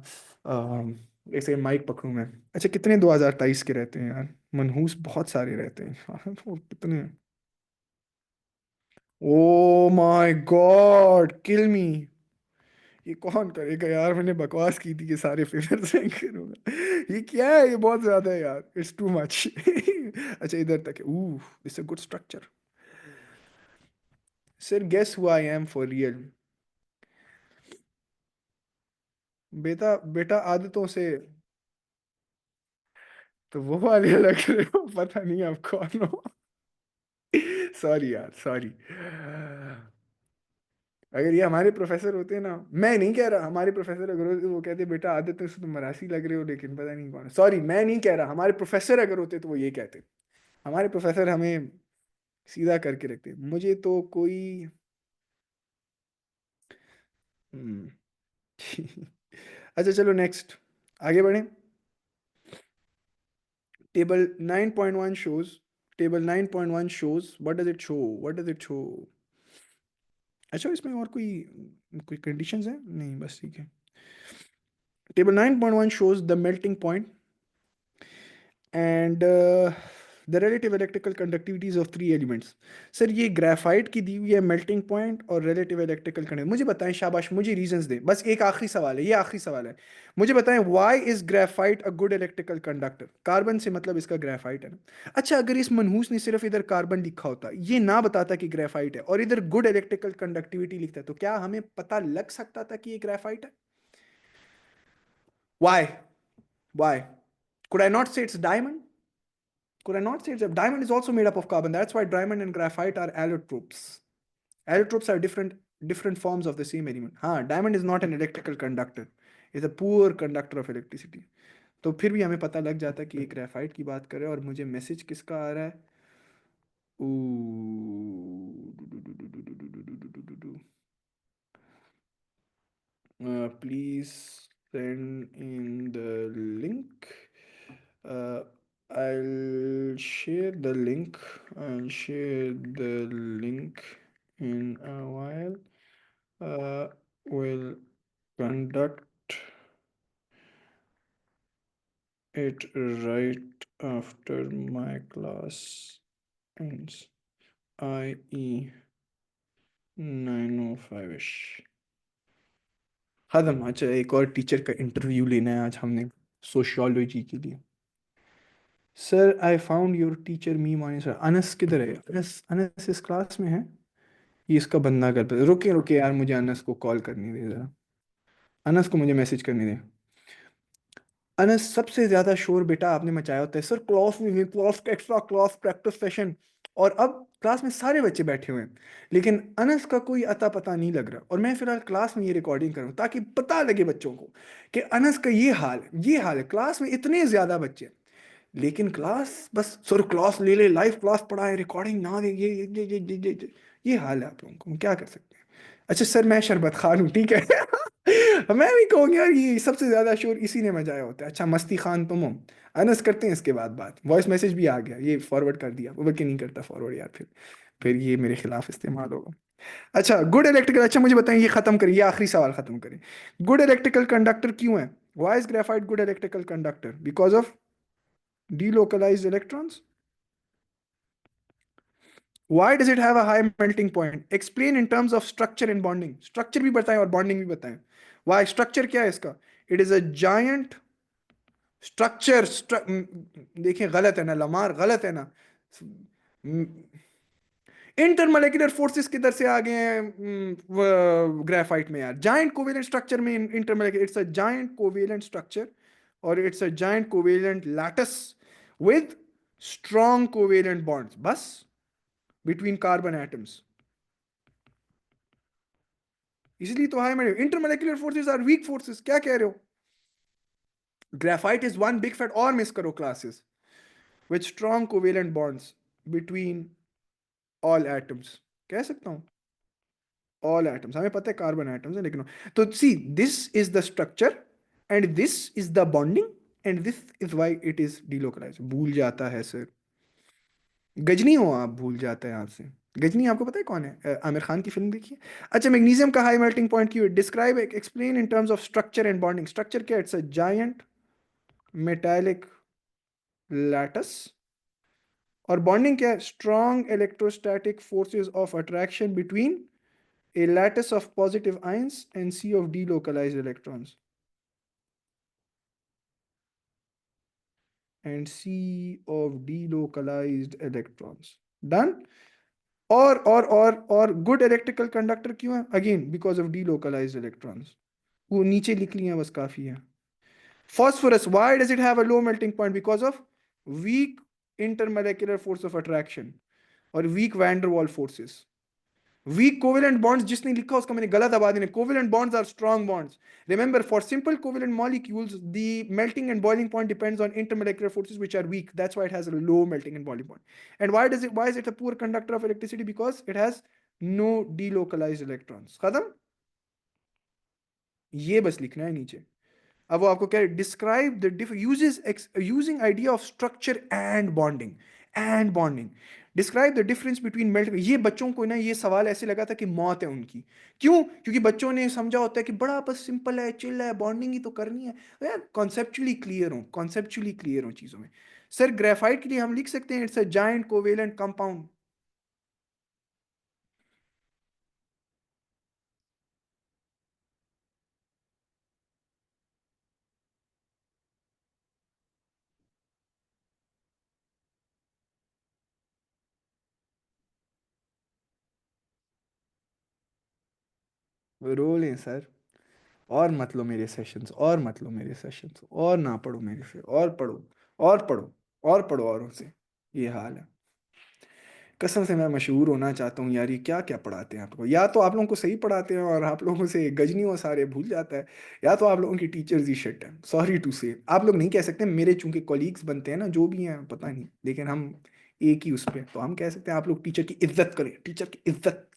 ऐसे माइक पकड़ूं मैं. अच्छा, कितने 2023 के रहते हैं यार? मनहूस बहुत सारे रहते हैं. वो कितने? ओ माय गॉड, किल मी. ये कौन करेगा यार? मैंने बकवास की थी कि सारे फिगर्स रैंक करूंगा. ये क्या है? ये बहुत ज्यादा है यार, इट्स टू मच. अच्छा, इधर तक है. This a good structure. Sir guess who I am for real? बेटा बेटा आदतों से. तो वो वाले लग रहे हो, पता नहीं आप कौन हो. सॉरी यार, सॉरी. अगर ये हमारे प्रोफेसर होते ना, मैं नहीं कह रहा, हमारे प्रोफेसर अगर होते वो कहते बेटा आदतों से तुम मरासी लग रहे हो, लेकिन पता नहीं कौन है. सॉरी, मैं नहीं कह रहा, हमारे प्रोफेसर अगर होते तो वो ये कहते. हमारे प्रोफेसर हमें सीधा करके रखते. मुझे तो कोई. हम्म. अच्छा चलो नेक्स्ट, आगे बढ़े. Table 9.1 shows. Table 9.1 shows. What does it show? What does it show? अच्छा, इसमें और कोई कोई कंडीशंस हैं? नहीं, बस ठीक है. Table 9.1 shows the melting point and the relative electrical conductivities of 3 elements. Sir ये ग्रेफाइट की दी हुई है मेल्टिंग पॉइंट और रिलेटिव इलेक्ट्रिकल कंडक्टिविटी. मुझे बताएं, शाबाश, मुझे रीजंस दें. बस एक आखिरी सवाल है, ये आखिरी सवाल है. मुझे बताएं, why is graphite a good electrical conductor? Carbon से मतलब इसका ग्रेफाइट है ना. अच्छा, अगर इस मनहूस ने सिर्फ इधर कार्बन लिखा होता, ये ना बताता कि ग्रेफाइट है, और इधर गुड इलेक्ट्रिकल कंडक्टिविटी लिखता है, तो क्या हमें पता लग सकता था कि ये ग्रेफाइट है? Why? Why? Could I not say it's diamond? Could I not say it's a diamond is also made up of carbon? That's why diamond and graphite are allotropes. Allotropes are different forms of the same element. हाँ, diamond is not an electrical conductor. It's a poor conductor of electricity. तो फिर भी हमें पता लग जाता है कि ये ग्रेफाइट की बात कर रहे हैं. और मुझे मैसेज किसका आ रहा है? Please send in the link. Uh, I'll share the link. I'll share the link in a while. We'll conduct it right after my class ends, i.e. 9:05ish. खत्म. अच्छा, एक और टीचर का इंटरव्यू लेना है आज हमने, सोशियोलॉजी के लिए. Sir I found your teacher me morning. Sir Anas किधर है? अनस, अनस इस क्लास में है? ये इसका बंदा कर पे. रुके रुके यार, मुझे अनस को कॉल करनी दे जरा. अनस को मुझे मैसेज करनी दे. अनस, सबसे ज्यादा शोर बेटा आपने मचाया होता है. सर क्लास में, class extra class practice session, और अब क्लास में सारे बच्चे बैठे हुए हैं, लेकिन अनस का कोई अता पता नहीं लग रहा. और मैं फिलहाल क्लास में ये रिकॉर्डिंग करूँ ताकि पता लगे बच्चों को कि अनस का ये हाल है, ये हाल है. क्लास में इतने ज्यादा बच्चे, लेकिन क्लास बस सर क्लास ले ले, लाइव क्लास पढ़ाए, रिकॉर्डिंग ना दे. ये हाल है आप लोगों को, हम क्या कर सकते हैं. अच्छा सर, मैं शरबत खान हूँ, ठीक है. मैं भी कहूँगी यार, ये सबसे ज्यादा शोर इसी ने मचाया होता है. अच्छा, मस्ती खान तुम हो. अनस करते हैं इसके बाद बात। वॉइस मैसेज भी आ गया, ये फॉरवर्ड कर दिया, बल्कि नहीं करता फॉरवर्ड यार, फिर ये मेरे खिलाफ इस्तेमाल होगा। अच्छा, गुड इलेक्ट्रिकल, अच्छा मुझे बताएं, ये खत्म करें, ये आखिरी सवाल खत्म करें। गुड इलेक्ट्रिकल कंडक्टर क्यों है? Why is graphite good electrical conductor? Because of delocalized electrons. Why does it have a high melting point? Explain in terms of structure and bonding. Structure भी बताएं और bonding भी बताएं। Why? Structure क्या है इसका? It is a giant structure। देखिए गलत है ना लमार, गलत है ना। इंटरमोलेक्युलर फोर्सेस किधर से आ गए हैं ग्रेफाइट में यार? जाइंट कोवेलेंट स्ट्रक्चर में intermolecular, it's a giant covalent structure, और it's a giant covalent lattice with strong covalent bonds, बस, बिटवीन कार्बन एटम्स। इसलिए तो हाई में intermolecular forces are weak forces. क्या कह रहे हो? Graphite is one big fat, और मिस करो classes, with strong covalent bonds between all atoms. कह सकता हूं ऑल एटम्स, हमें पता है कार्बन एटम्स है, लेकिन तो see this is the structure and this is the bonding and this is why it is delocalise. भूल जाता है सर, गजनी हो आप, भूल जाता है आपसे। गजनी आपको पता है कौन है? आमिर खान की फिल्म देखिए। अच्छा, मैग्नीशियम का हाई मेल्टिंग पॉइंट क्यों? Describe, explain in terms of structure and bonding. Structure क्या? It's a giant metallic lattice, और बॉन्डिंग क्या है? Strong electrostatic forces of attraction between a lattice of positive ions and sea of delocalized electrons, and sea of delocalized electrons, done। और good electrical conductor क्यों है? Again because of delocalized electrons। वो नीचे लिख लिया बस, काफी है। phosphorus, why does it have a low melting point? Because of weak intermolecular force of attraction और weak van der Waals forces। Weak covalent bonds जिसने लिखा उसका मैंने गलत आबादी ने। Covalent bonds are strong bonds. Remember, for simple covalent molecules the melting and boiling point depends on intermolecular forces which are weak, that's why it has a low melting and boiling point। and why is it a poor conductor of electricity? Because it has no delocalized electrons। खत्म, ये बस लिखना है नीचे। अब वो आपको क्या है? Describe the uses using idea of structure and bonding. Describe the difference between melt. ये बच्चों को ना ये सवाल ऐसे लगा था कि मौत है उनकी। क्यों? क्योंकि बच्चों ने समझा होता है कि बड़ा बस सिंपल है, चिल है, बॉन्डिंग ही तो करनी है। तो यार कॉन्सेप्चुअली क्लियर हो चीजों में। सर ग्रेफाइट के लिए हम लिख सकते हैं it's a giant covalent compound. Roll है सर। और मत लो मेरे सेशंस, और मत लो मेरे सेशंस, और ना पढ़ो मेरे से, और पढ़ो, और पढ़ो, और पढ़ो औरों से। ये हाल है। कसम से मैं मशहूर होना चाहता हूँ यार। ये क्या क्या पढ़ाते हैं आपको? या तो आप लोगों को सही पढ़ाते हैं और आप लोगों से गजनी और सारे भूल जाता है, या तो आप लोगों की टीचर्स ही शिट है। सॉरी टू से, आप लोग नहीं कह सकते, मेरे चूंकि कॉलीग्स बनते हैं ना, जो भी हैं पता नहीं, लेकिन हम एक ही उस पे, तो हम कह सकते हैं आप लोग टीचर की इज्जत करें, टीचर की इज्जत।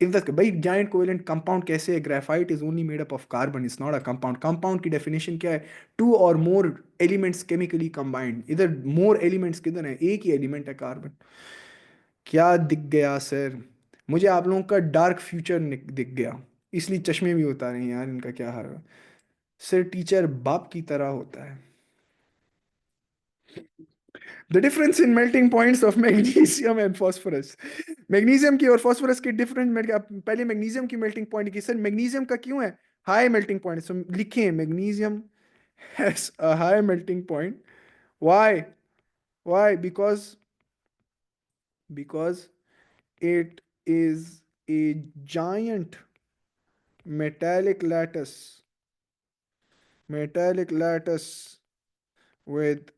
इज्जत कर भाई। जाइंट कोवेलेंट कंपाउंड कैसे है? Graphite is only made up of carbon, is not a compound. Compound की डेफिनेशन क्या है? टू और मोर एलिमेंट्स केमिकली कंबाइंड। इधर मोर एलिमेंट्स किधर है? एक ही एलिमेंट है, कार्बन। क्या दिख गया सर? मुझे आप लोगों का डार्क फ्यूचर दिख गया, इसलिए चश्मे भी उतारे हैं यार, इनका क्या हाल है। सर टीचर बाप की तरह होता है। The difference in melting points of magnesium and phosphorus. Magnesium की और फास्फोरस की डिफरेंट, पहले मैग्नीशियम की मेल्टिंग पॉइंट की। सर मैग्नीशियम का क्यों है हाई मेल्टिंग पॉइंट? सो लिखें magnesium has a high melting point. Why? Why? Because it is a giant metallic lattice, metallic lattice with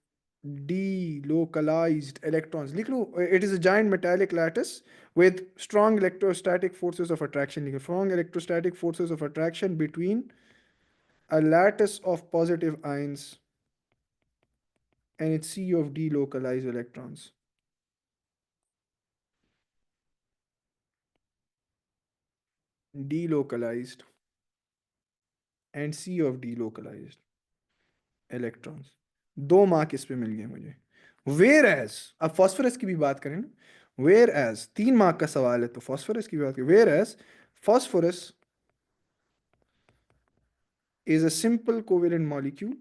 delocalized electrons। लिख लो, it is a giant metallic lattice with strong electrostatic forces of attraction। लिखो strong electrostatic forces of attraction between a lattice of positive ions and its sea of delocalized electrons। Delocalized and sea of delocalized electrons। 2 mark इस पे मिल गए मुझे। Where as, अब phosphorus की भी बात करें ना, वेयर एज 3 मार्क का सवाल है तो फॉस्फोरस की भी बात करें, whereas phosphorus is a simple covalent molecule,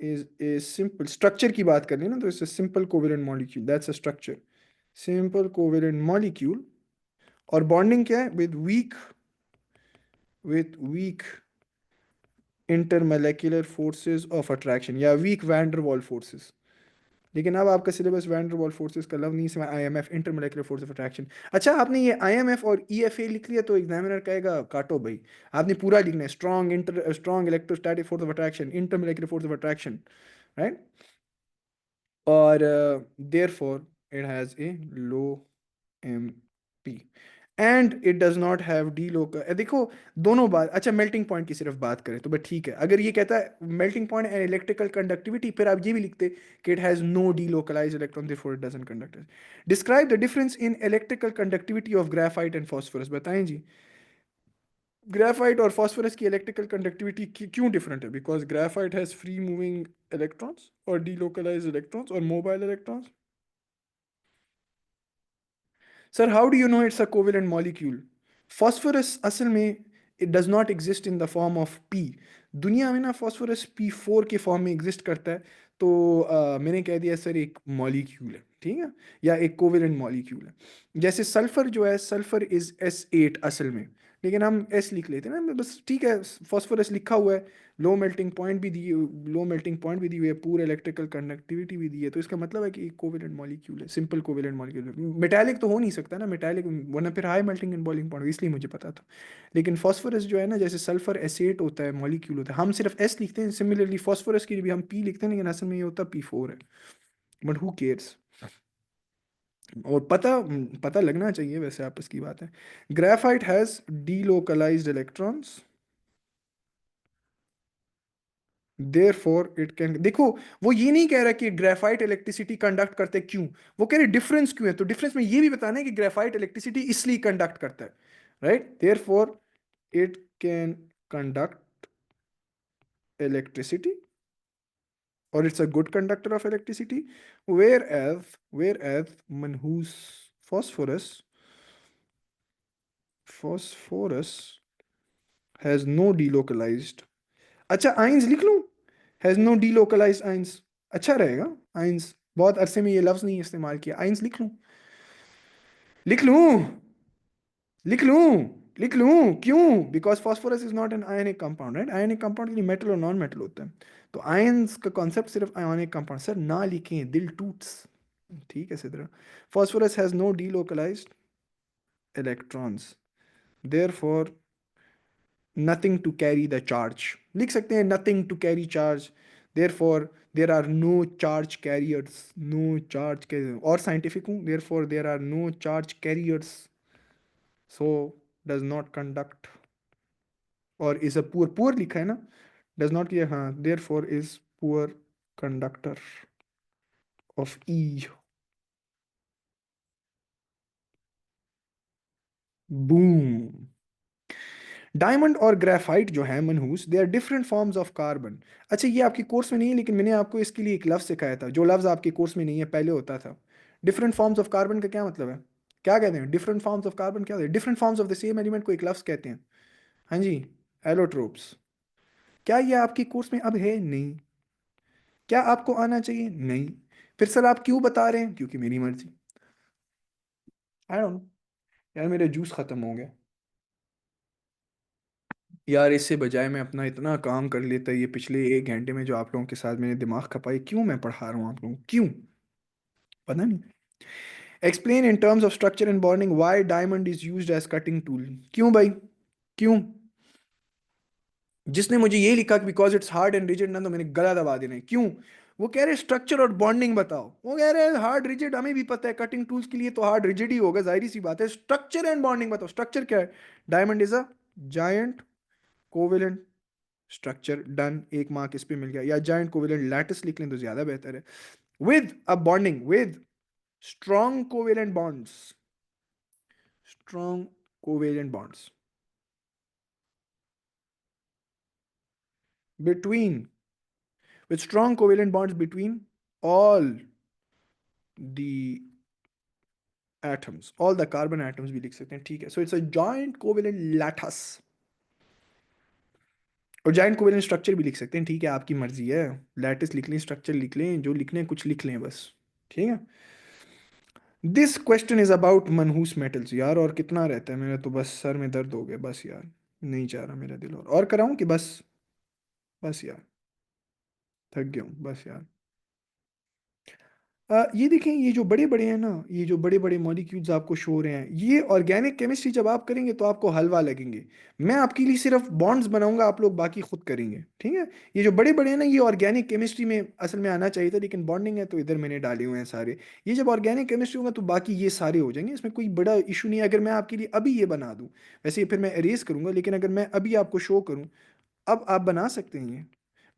is a simple structure की बात करें ना तो it's a simple covalent molecule, that's a structure, simple covalent molecule. और बॉन्डिंग क्या है, with weak intermolecular forces of attraction या वीक वैंडर वॉल फोर्सेस। लेकिन अब आपका सिलेबस वैन डर वाल फोर्सेस का लव नहीं, इसमें आईएमएफ इंटरमोलेक्युलर फोर्स ऑफ अट्रैक्शन। अच्छा आपने ये आईएमएफ और ईएफए लिख लिया तो एग्जामिनर कहेगा काटो भाई, आपने पूरा लिखना है, strong electrostatic force of attraction, intermolecular force of attraction, right. और therefore it has a low M P and it does not have delocalised, देखो दोनों बात, अच्छा मेल्टिंग पॉइंट की सिर्फ बात करें तो बस ठीक है, अगर ये कहता है melting point and electrical conductivity फिर आप ये भी लिखते कि it has no delocalize electron therefore it doesn't conduct. Describe the difference in electrical conductivity of graphite and phosphorus, बताएं जी। ग्रेफाइट और फॉस्फोरस की इलेक्ट्रिकल कंडक्टिविटी क्यों डिफरेंट है, because graphite has free moving electrons और delocalize electrons और mobile electrons. Sir how do you know it's a covalent molecule, phosphorus असल में it does not exist in the form of P, दुनिया में ना phosphorus P4 के form में exist करता है, तो मैंने कह दिया सर एक मॉलिक्यूल है, ठीक है, या एक कोवेलेंट मॉलिक्यूल है। जैसे सल्फर जो है, सल्फर इज S8 असल में, लेकिन हम S लिख लेते हैं ना बस, ठीक है, फॉस्फोरस लिखा हुआ है, लो मेल्टिंग पॉइंट भी दी हुई है, पूरा इलेक्ट्रिकल कंडक्टिविटी भी दी है, तो इसका मतलब है कि एक कोवेलेंट मॉलिक्यूल है, सिंपल कोवेलेंट मॉलिक्यूल है। मेटालिक तो हो नहीं सकता ना, मेटालिक वरना फिर high melting and boiling point, इसलिए मुझे पता था। लेकिन फॉस्फोरस जो है ना, जैसे सल्फर S8 होता है, मॉलिक्यूल होता है, हम सिर्फ S लिखते हैं, सिमिलरली फॉस्फोरस की भी हम P लिखते हैं, लेकिन असल में ये होता है P4 है, बट हु केयर्स। और पता लगना चाहिए, वैसे आपस की बात है। Graphite has delocalized electrons, therefore it can, देखो वो ये नहीं कह रहा कि ग्रेफाइट इलेक्ट्रिसिटी कंडक्ट करते क्यों, वो कह रहे डिफरेंस क्यों है, तो डिफरेंस में ये भी बताना है कि ग्रेफाइट इलेक्ट्रिसिटी इसलिए कंडक्ट करता है, right, therefore it can conduct electricity or it's a good conductor of electricity, whereas manhus phosphorus phosphorus has no delocalized, अच्छा आइंस लिख लूं, हैज नो delocalized आइंस, अच्छा रहेगा आइंस, बहुत अरसे में ये लफ्ज नहीं इस्तेमाल किया, आइंस लिख लूं लिख लूं लिख लूं क्यों, because phosphorus is not an ionic compound, right, ionic compound के लिए मेटल और नॉन मेटल होता है, तो आयंस का कॉन्सेप्ट सिर्फ आयोनिक कंपाउंड, सर ना लिखें दिल टूट्स, ठीक है Sidra. Phosphorus has no delocalized electrons, therefore nothing to carry the charge, लिख सकते हैं nothing to carry charge, therefore there are no charge carriers, no charge carrier, और साइंटिफिक हूँ, therefore there are no charge carriers, so does not conduct, और is a poor, poor लिखा है ना, does not किया, हाँ, therefore is poor conductor of E, boom. Diamond और graphite जो है मनहूस, they are different forms of carbon. अच्छा ये आपके कोर्स में नहीं है, लेकिन मैंने आपको इसके लिए एक लफ्ज सिखाया था, जो लफ्ज आपके कोर्स में नहीं है, पहले होता था। डिफरेंट फॉर्म्स ऑफ कार्बन का क्या मतलब है, क्या कहते हैं डिफरेंट फॉर्म्स ऑफ कार्बन, क्या different forms of the same element को एक लफ्ज कहते हैं, हाँ जी, एलोट्रोप्स। क्या ये आपके कोर्स में अब है, नहीं, क्या आपको आना चाहिए, नहीं, फिर सर आप क्यों बता रहे हैं, क्योंकि मेरी मर्जी, आई डोंट नो। यार मेरे जूस खत्म हो गया, यार इससे बजाय मैं अपना इतना काम कर लेता, ये पिछले 1 घंटे में जो आप लोगों के साथ मैंने दिमाग खपाई, क्यों मैं पढ़ा रहा हूँ आप लोगों को, क्यों, पता नहीं। Explain in terms of structure and bonding why diamond is used as cutting tool, क्यों भाई, क्यों, जिसने मुझे ये लिखा कि because it's hard and rigid ना, तो मैंने गला दबा देना है, क्यों, वो कह रहे स्ट्रक्चर और बॉन्डिंग बताओ, वो कह रहे हार्ड रिजिड, हमें भी पता है कटिंग टूल्स के लिए तो हार्ड रिजिड ही होगा, जाहिर सी बात है, स्ट्रक्चर एंड बॉन्डिंग बताओ, स्ट्रक्चर क्या है, diamond is a giant covalent structure, done, 1 mark इस पे मिल गया, या जायंट कोवेलेंट लैटिस लिख लें तो ज्यादा बेहतर है, with a bonding with strong covalent bonds, strong covalent bonds between with strong covalent bonds between all the atoms, all the carbon atoms भी लिख सकते हैं, ठीक है. So it's a joint covalent lattice. और जॉइंट कोवेलेंट स्ट्रक्चर भी लिख सकते हैं, ठीक है, आपकी मर्जी है. लैटिस लिख लें, स्ट्रक्चर लिख लें, जो लिख लें कुछ लिख लें बस. ठीक है. दिस क्वेश्चन इज अबाउट मनहूस मेटल्स. यार और कितना रहता है, मेरा तो बस सर में दर्द हो गया बस यार. नहीं चाह रहा मेरा दिल और कराऊं कि बस. बस यार, थक गया हूँ बस यार. ये देखें, ये जो बड़े बड़े हैं ना, ये जो बड़े बड़े मॉलिक्यूल्स आपको शो हो रहे हैं, ये ऑर्गेनिक केमिस्ट्री जब आप करेंगे तो आपको हलवा लगेंगे. मैं आपके लिए सिर्फ बॉन्ड्स बनाऊंगा, आप लोग बाकी खुद करेंगे, ठीक है. ये जो बड़े बड़े हैं ना, ये ऑर्गेनिक केमिस्ट्री में असल में आना चाहिए था, लेकिन बॉन्डिंग है तो इधर मैंने डाले हुए हैं सारे. ये जब ऑर्गेनिक केमिस्ट्री होगा तो बाकी ये सारे हो जाएंगे, इसमें कोई बड़ा इशू नहीं है. अगर मैं आपके लिए अभी ये बना दूं, वैसे ये फिर मैं अरेज करूंगा, लेकिन अगर मैं अभी आपको शो करूं, अब आप बना सकते हैं ये.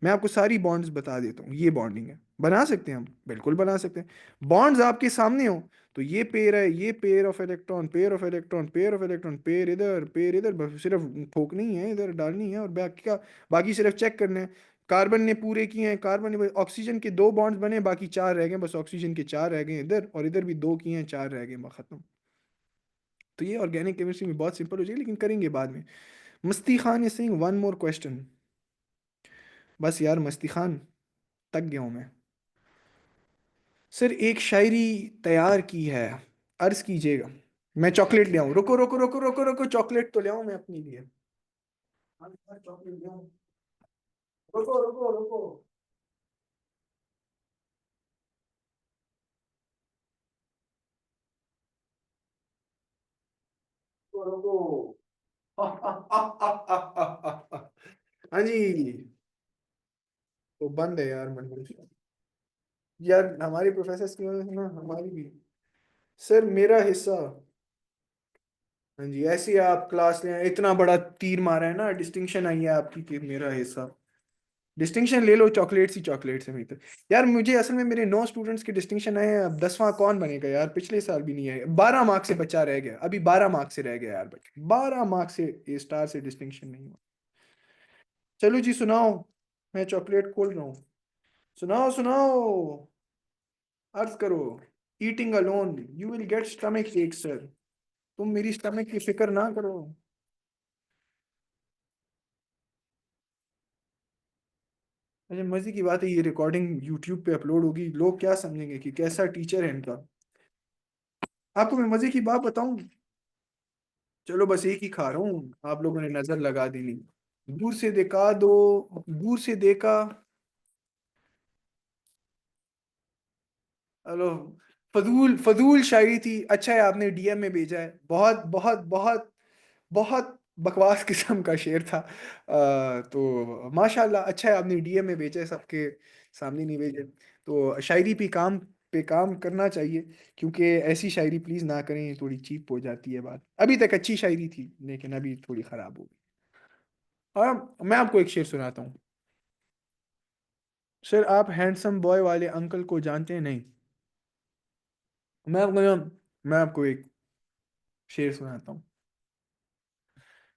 मैं आपको सारी बॉन्ड्स बता देता हूँ, ये बॉन्डिंग है, बना सकते हैं हम, बिल्कुल बना सकते हैं. बॉन्ड्स आपके सामने हो तो ये पेयर है, ये pair of electron, pair of electron, pair of electron, pair इधर, पेयर इधर, बस सिर्फ ठोकनी है, इधर डालनी है, और बाकी का, बाकी सिर्फ चेक करना है. कार्बन ने पूरे किए हैं, कार्बन ने, ऑक्सीजन के दो बॉन्ड्स बने, बाकी चार रह गए, बस ऑक्सीजन के चार रह गए इधर, और इधर भी दो किए हैं, चार रह गए, बस खत्म. तो ये ऑर्गेनिक केमिस्ट्री में बहुत सिंपल हो जाएगी, लेकिन करेंगे बाद में. मस्ती Khan is saying one more question. बस यार मस्ती खान, तक गया हूं मैं. सर एक शायरी तैयार की है, अर्ज कीजिएगा. मैं चॉकलेट ले आऊं, रुको रुको रुको रुको रुको, चॉकलेट तो ले आऊं मैं अपने लिए. हाँ, हाँ, चॉकलेट ले आऊं. रुको रुको रुको रुको रुको. हाँ जी. वो बंद है यार मंदिर. यार हमारी प्रोफेसर की वजह से ना, हमारी भी. सर मेरा हिस्सा. हाँ जी, ऐसे ही आप क्लास लें, इतना बड़ा तीर मारा है ना, डिस्टिंक्शन आई है आपकी कि मेरा हिस्सा. डिस्टिंक्शन ले लो, चॉकलेट्स ही चॉकलेट्स है. तो यार मुझे असल में मेरे 9 स्टूडेंट्स के डिस्टिंक्शन आए हैं, अब 10वां कौन बनेगा यार. पिछले साल भी नहीं आए, 12 मार्क्स से बच्चा रह गया, अभी 12 मार्क्स से रह गया यार बच्चा, 12 मार्क्स से ए स्टार से डिस्टिंक्शन नहीं हुआ. चलो जी सुनाओ. मैं चॉकलेट खोल रहा हूँ. सुनाओ सुनाओ. अर्ज करो. Eating alone you will get stomach एक सर. तुम मेरी स्टमक की फिक्र ना करो. अच्छा, मजे की बात है, ये रिकॉर्डिंग यूट्यूब पे अपलोड होगी, लोग क्या समझेंगे कि कैसा टीचर है इनका. आपको मैं मजे की बात बताऊं. चलो बस एक ही खा रहा हूँ, आप लोगों ने नजर लगा दी नहीं. दूर से देखा दो, दूर से देखा. हेलो. फजूल फजूल शायरी थी, अच्छा है आपने डीएम में भेजा है, बहुत बहुत बहुत बहुत बकवास किस्म का शेर था. तो माशाल्लाह, अच्छा है आपने डीएम में भेजा है, सबके सामने नहीं भेजे. तो शायरी पे काम करना चाहिए, क्योंकि ऐसी शायरी प्लीज ना करें, थोड़ी चीप हो जाती है बात. अभी तक अच्छी शायरी थी, लेकिन अभी थोड़ी खराब हो गई. मैं आपको एक शेर सुनाता हूँ. सर आप हैंडसम बॉय वाले अंकल को जानते हैं नहीं. मैं आपको मैं आपको एक शेर सुनाता हूँ.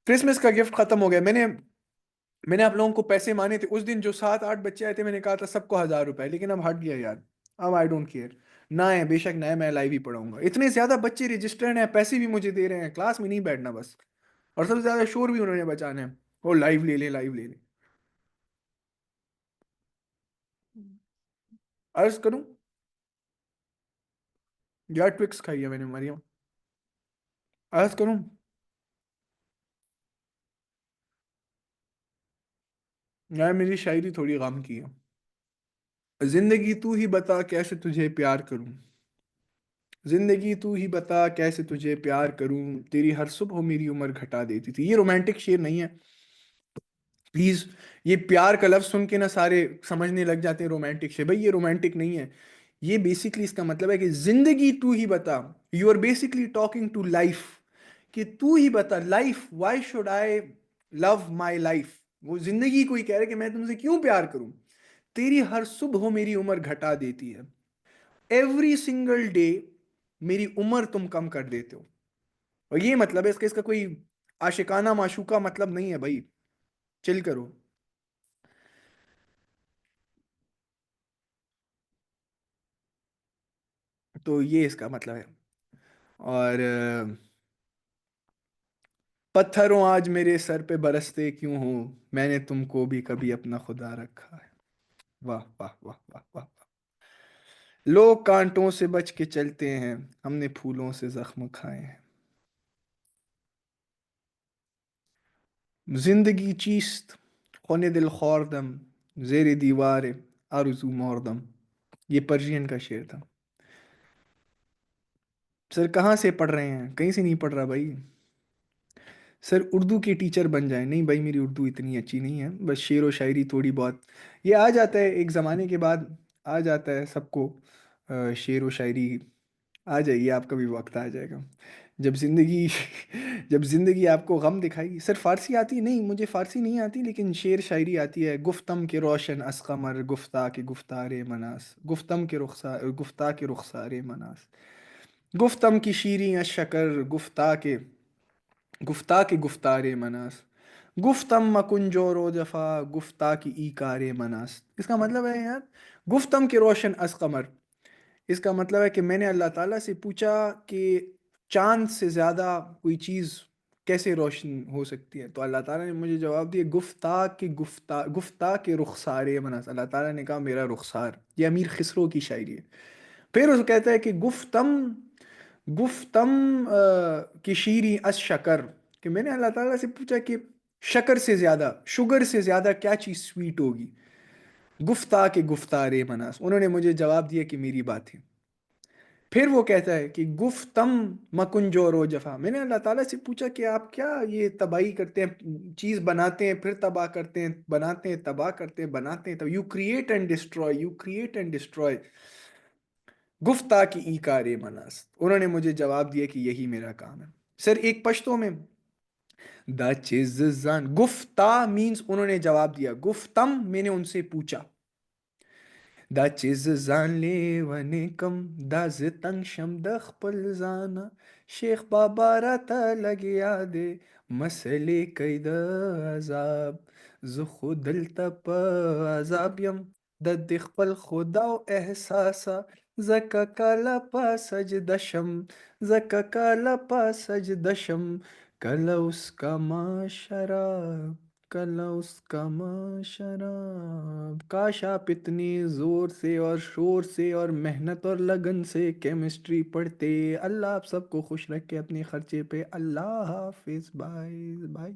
क्रिसमस का गिफ्ट खत्म हो गया. मैंने आप लोगों को पैसे माने थे उस दिन, जो 7 8 बच्चे आए थे, मैंने कहा था सबको 1000 रुपए, लेकिन अब हट गया यार. अब आई डोंट केयर. ना है, बेशक ना है, मैं लाइव ही पढ़ाऊंगा. इतने ज्यादा बच्चे रजिस्टर्ड हैं, पैसे भी मुझे दे रहे हैं, क्लास में नहीं बैठना बस. और सबसे ज्यादा शोर भी उन्होंने बचाना है. वो लाइव ले ले, लाइव ले ले. अर्ज करूं. यार ट्विक्स खाई है मैंने मरियम. अर्ज करूं. यार मेरी शायरी थोड़ी गम की है. जिंदगी तू ही बता कैसे तुझे प्यार करूं. जिंदगी तू ही बता कैसे तुझे प्यार करूं, तेरी हर सुबह मेरी उम्र घटा देती थी. ये रोमांटिक शेर नहीं है प्लीज. ये प्यार का लफ्ज सुन के ना सारे समझने लग जाते हैं रोमांटिक शेर. भाई ये रोमांटिक नहीं है. ये बेसिकली इसका मतलब है कि जिंदगी तू ही बता, you are basically talking to life. कि तू ही बता life, why should I love my life. वो जिंदगी को ही कह रहे कि मैं तुमसे क्यों प्यार करूं. तेरी हर सुबह मेरी उम्र घटा देती है. एवरी सिंगल डे मेरी उम्र तुम कम कर देते हो. और ये मतलब है इसका, इसका कोई आशिकाना माशूका मतलब नहीं है भाई. चिल करो. तो ये इसका मतलब है। और पत्थरों आज मेरे सर पे बरसते क्यों हो, मैंने तुमको भी कभी अपना खुदा रखा है। वाह वाह वाह वाह वाह। लोग कांटों से बच के चलते हैं, हमने फूलों से जख्म खाए हैं। जिंदगी चीस्त खोने दिल खोरदम, जेर दीवार आरज़ू मोरदम। ये पर्शियन का शेर था। सर कहाँ से पढ़ रहे हैं, कहीं से नहीं पढ़ रहा भाई। सर उर्दू के टीचर बन जाए। नहीं भाई, मेरी उर्दू इतनी अच्छी नहीं है, बस शेर व शायरी थोड़ी बहुत ये आ जाता है एक ज़माने के बाद। आ जाता है सबको। शेर व शायरी आ जाइए, आपका भी वक्त आ जाएगा जब ज़िंदगी जब ज़िंदगी आपको गम दिखाएगी। सर फारसी आती नहीं, मुझे फारसी नहीं आती, लेकिन शेर शायरी आती है। गुफ्तम के रोशन असकमर, गुफ्ता के गुफ्तारे मनास, गुफ्तम के रुखसार गुफ्ता के रुखसारे मनास, गुफ्तम की शीरी अशकर, गुफ्ता के गुफ्तारे मनास, गुफ्तम मकुंजो रोजफा, गुफ्ता की इकारे मनास। इसका मतलब है यार, गुफ्तम के रोशन असकमर, इसका मतलब है कि मैंने अल्लाह ताला से पूछा कि चांद से ज़्यादा कोई चीज़ कैसे रोशन हो सकती है, तो अल्लाह ताला ने मुझे जवाब दिया गुफ्ता के रुखसारे मनास। अल्लाह ताला ने कहा मेरा रुखसार। ये अमीर खिसरो की शायरी है। फिर वो कहता है कि गुफ्तम गुफ्तम की शीरी अस शकर, कि मैंने अल्लाह ताला से पूछा कि शकर से ज़्यादा, शुगर से ज़्यादा क्या चीज़ स्वीट होगी। गुफ्ता के गुफ्तारे मनास, उन्होंने मुझे जवाब दिया कि मेरी बात है। फिर वो कहता है कि गुफ्तम मकुंजो रो जफा, मैंने अल्लाह ताला से पूछा कि आप क्या ये तबाही करते हैं, चीज़ बनाते हैं फिर तबाह करते हैं, बनाते हैं तबाह करते हैं, बनाते हैं तब, you create and destroy, you create and destroy. गुफ्ता की इकारे मनास, उन्होंने मुझे जवाब दिया कि यही मेरा काम है। सर एक पश्तो में द चीज जान गुफ्ता मीन्स उन्होंने जवाब दिया, गुफ्तम मैंने उनसे पूछा, दा चीज जान ले वने कम दा जितंग शम द खपल जाना, शेख बाबा राता लगे यादे मसले कई द अजाब, जुखु दिल तप अजाब यम द दिखपल खुदा एहसासा, जका काला पा सज दशम, जका काला पा सज दशम, कल उसका माशरा, कल उसका माशरा। काश आप इतनी जोर से और शोर से और मेहनत और लगन से केमिस्ट्री पढ़ते। अल्लाह आप सबको खुश रखे अपने खर्चे पे। अल्लाह हाफिज, बाय बाय।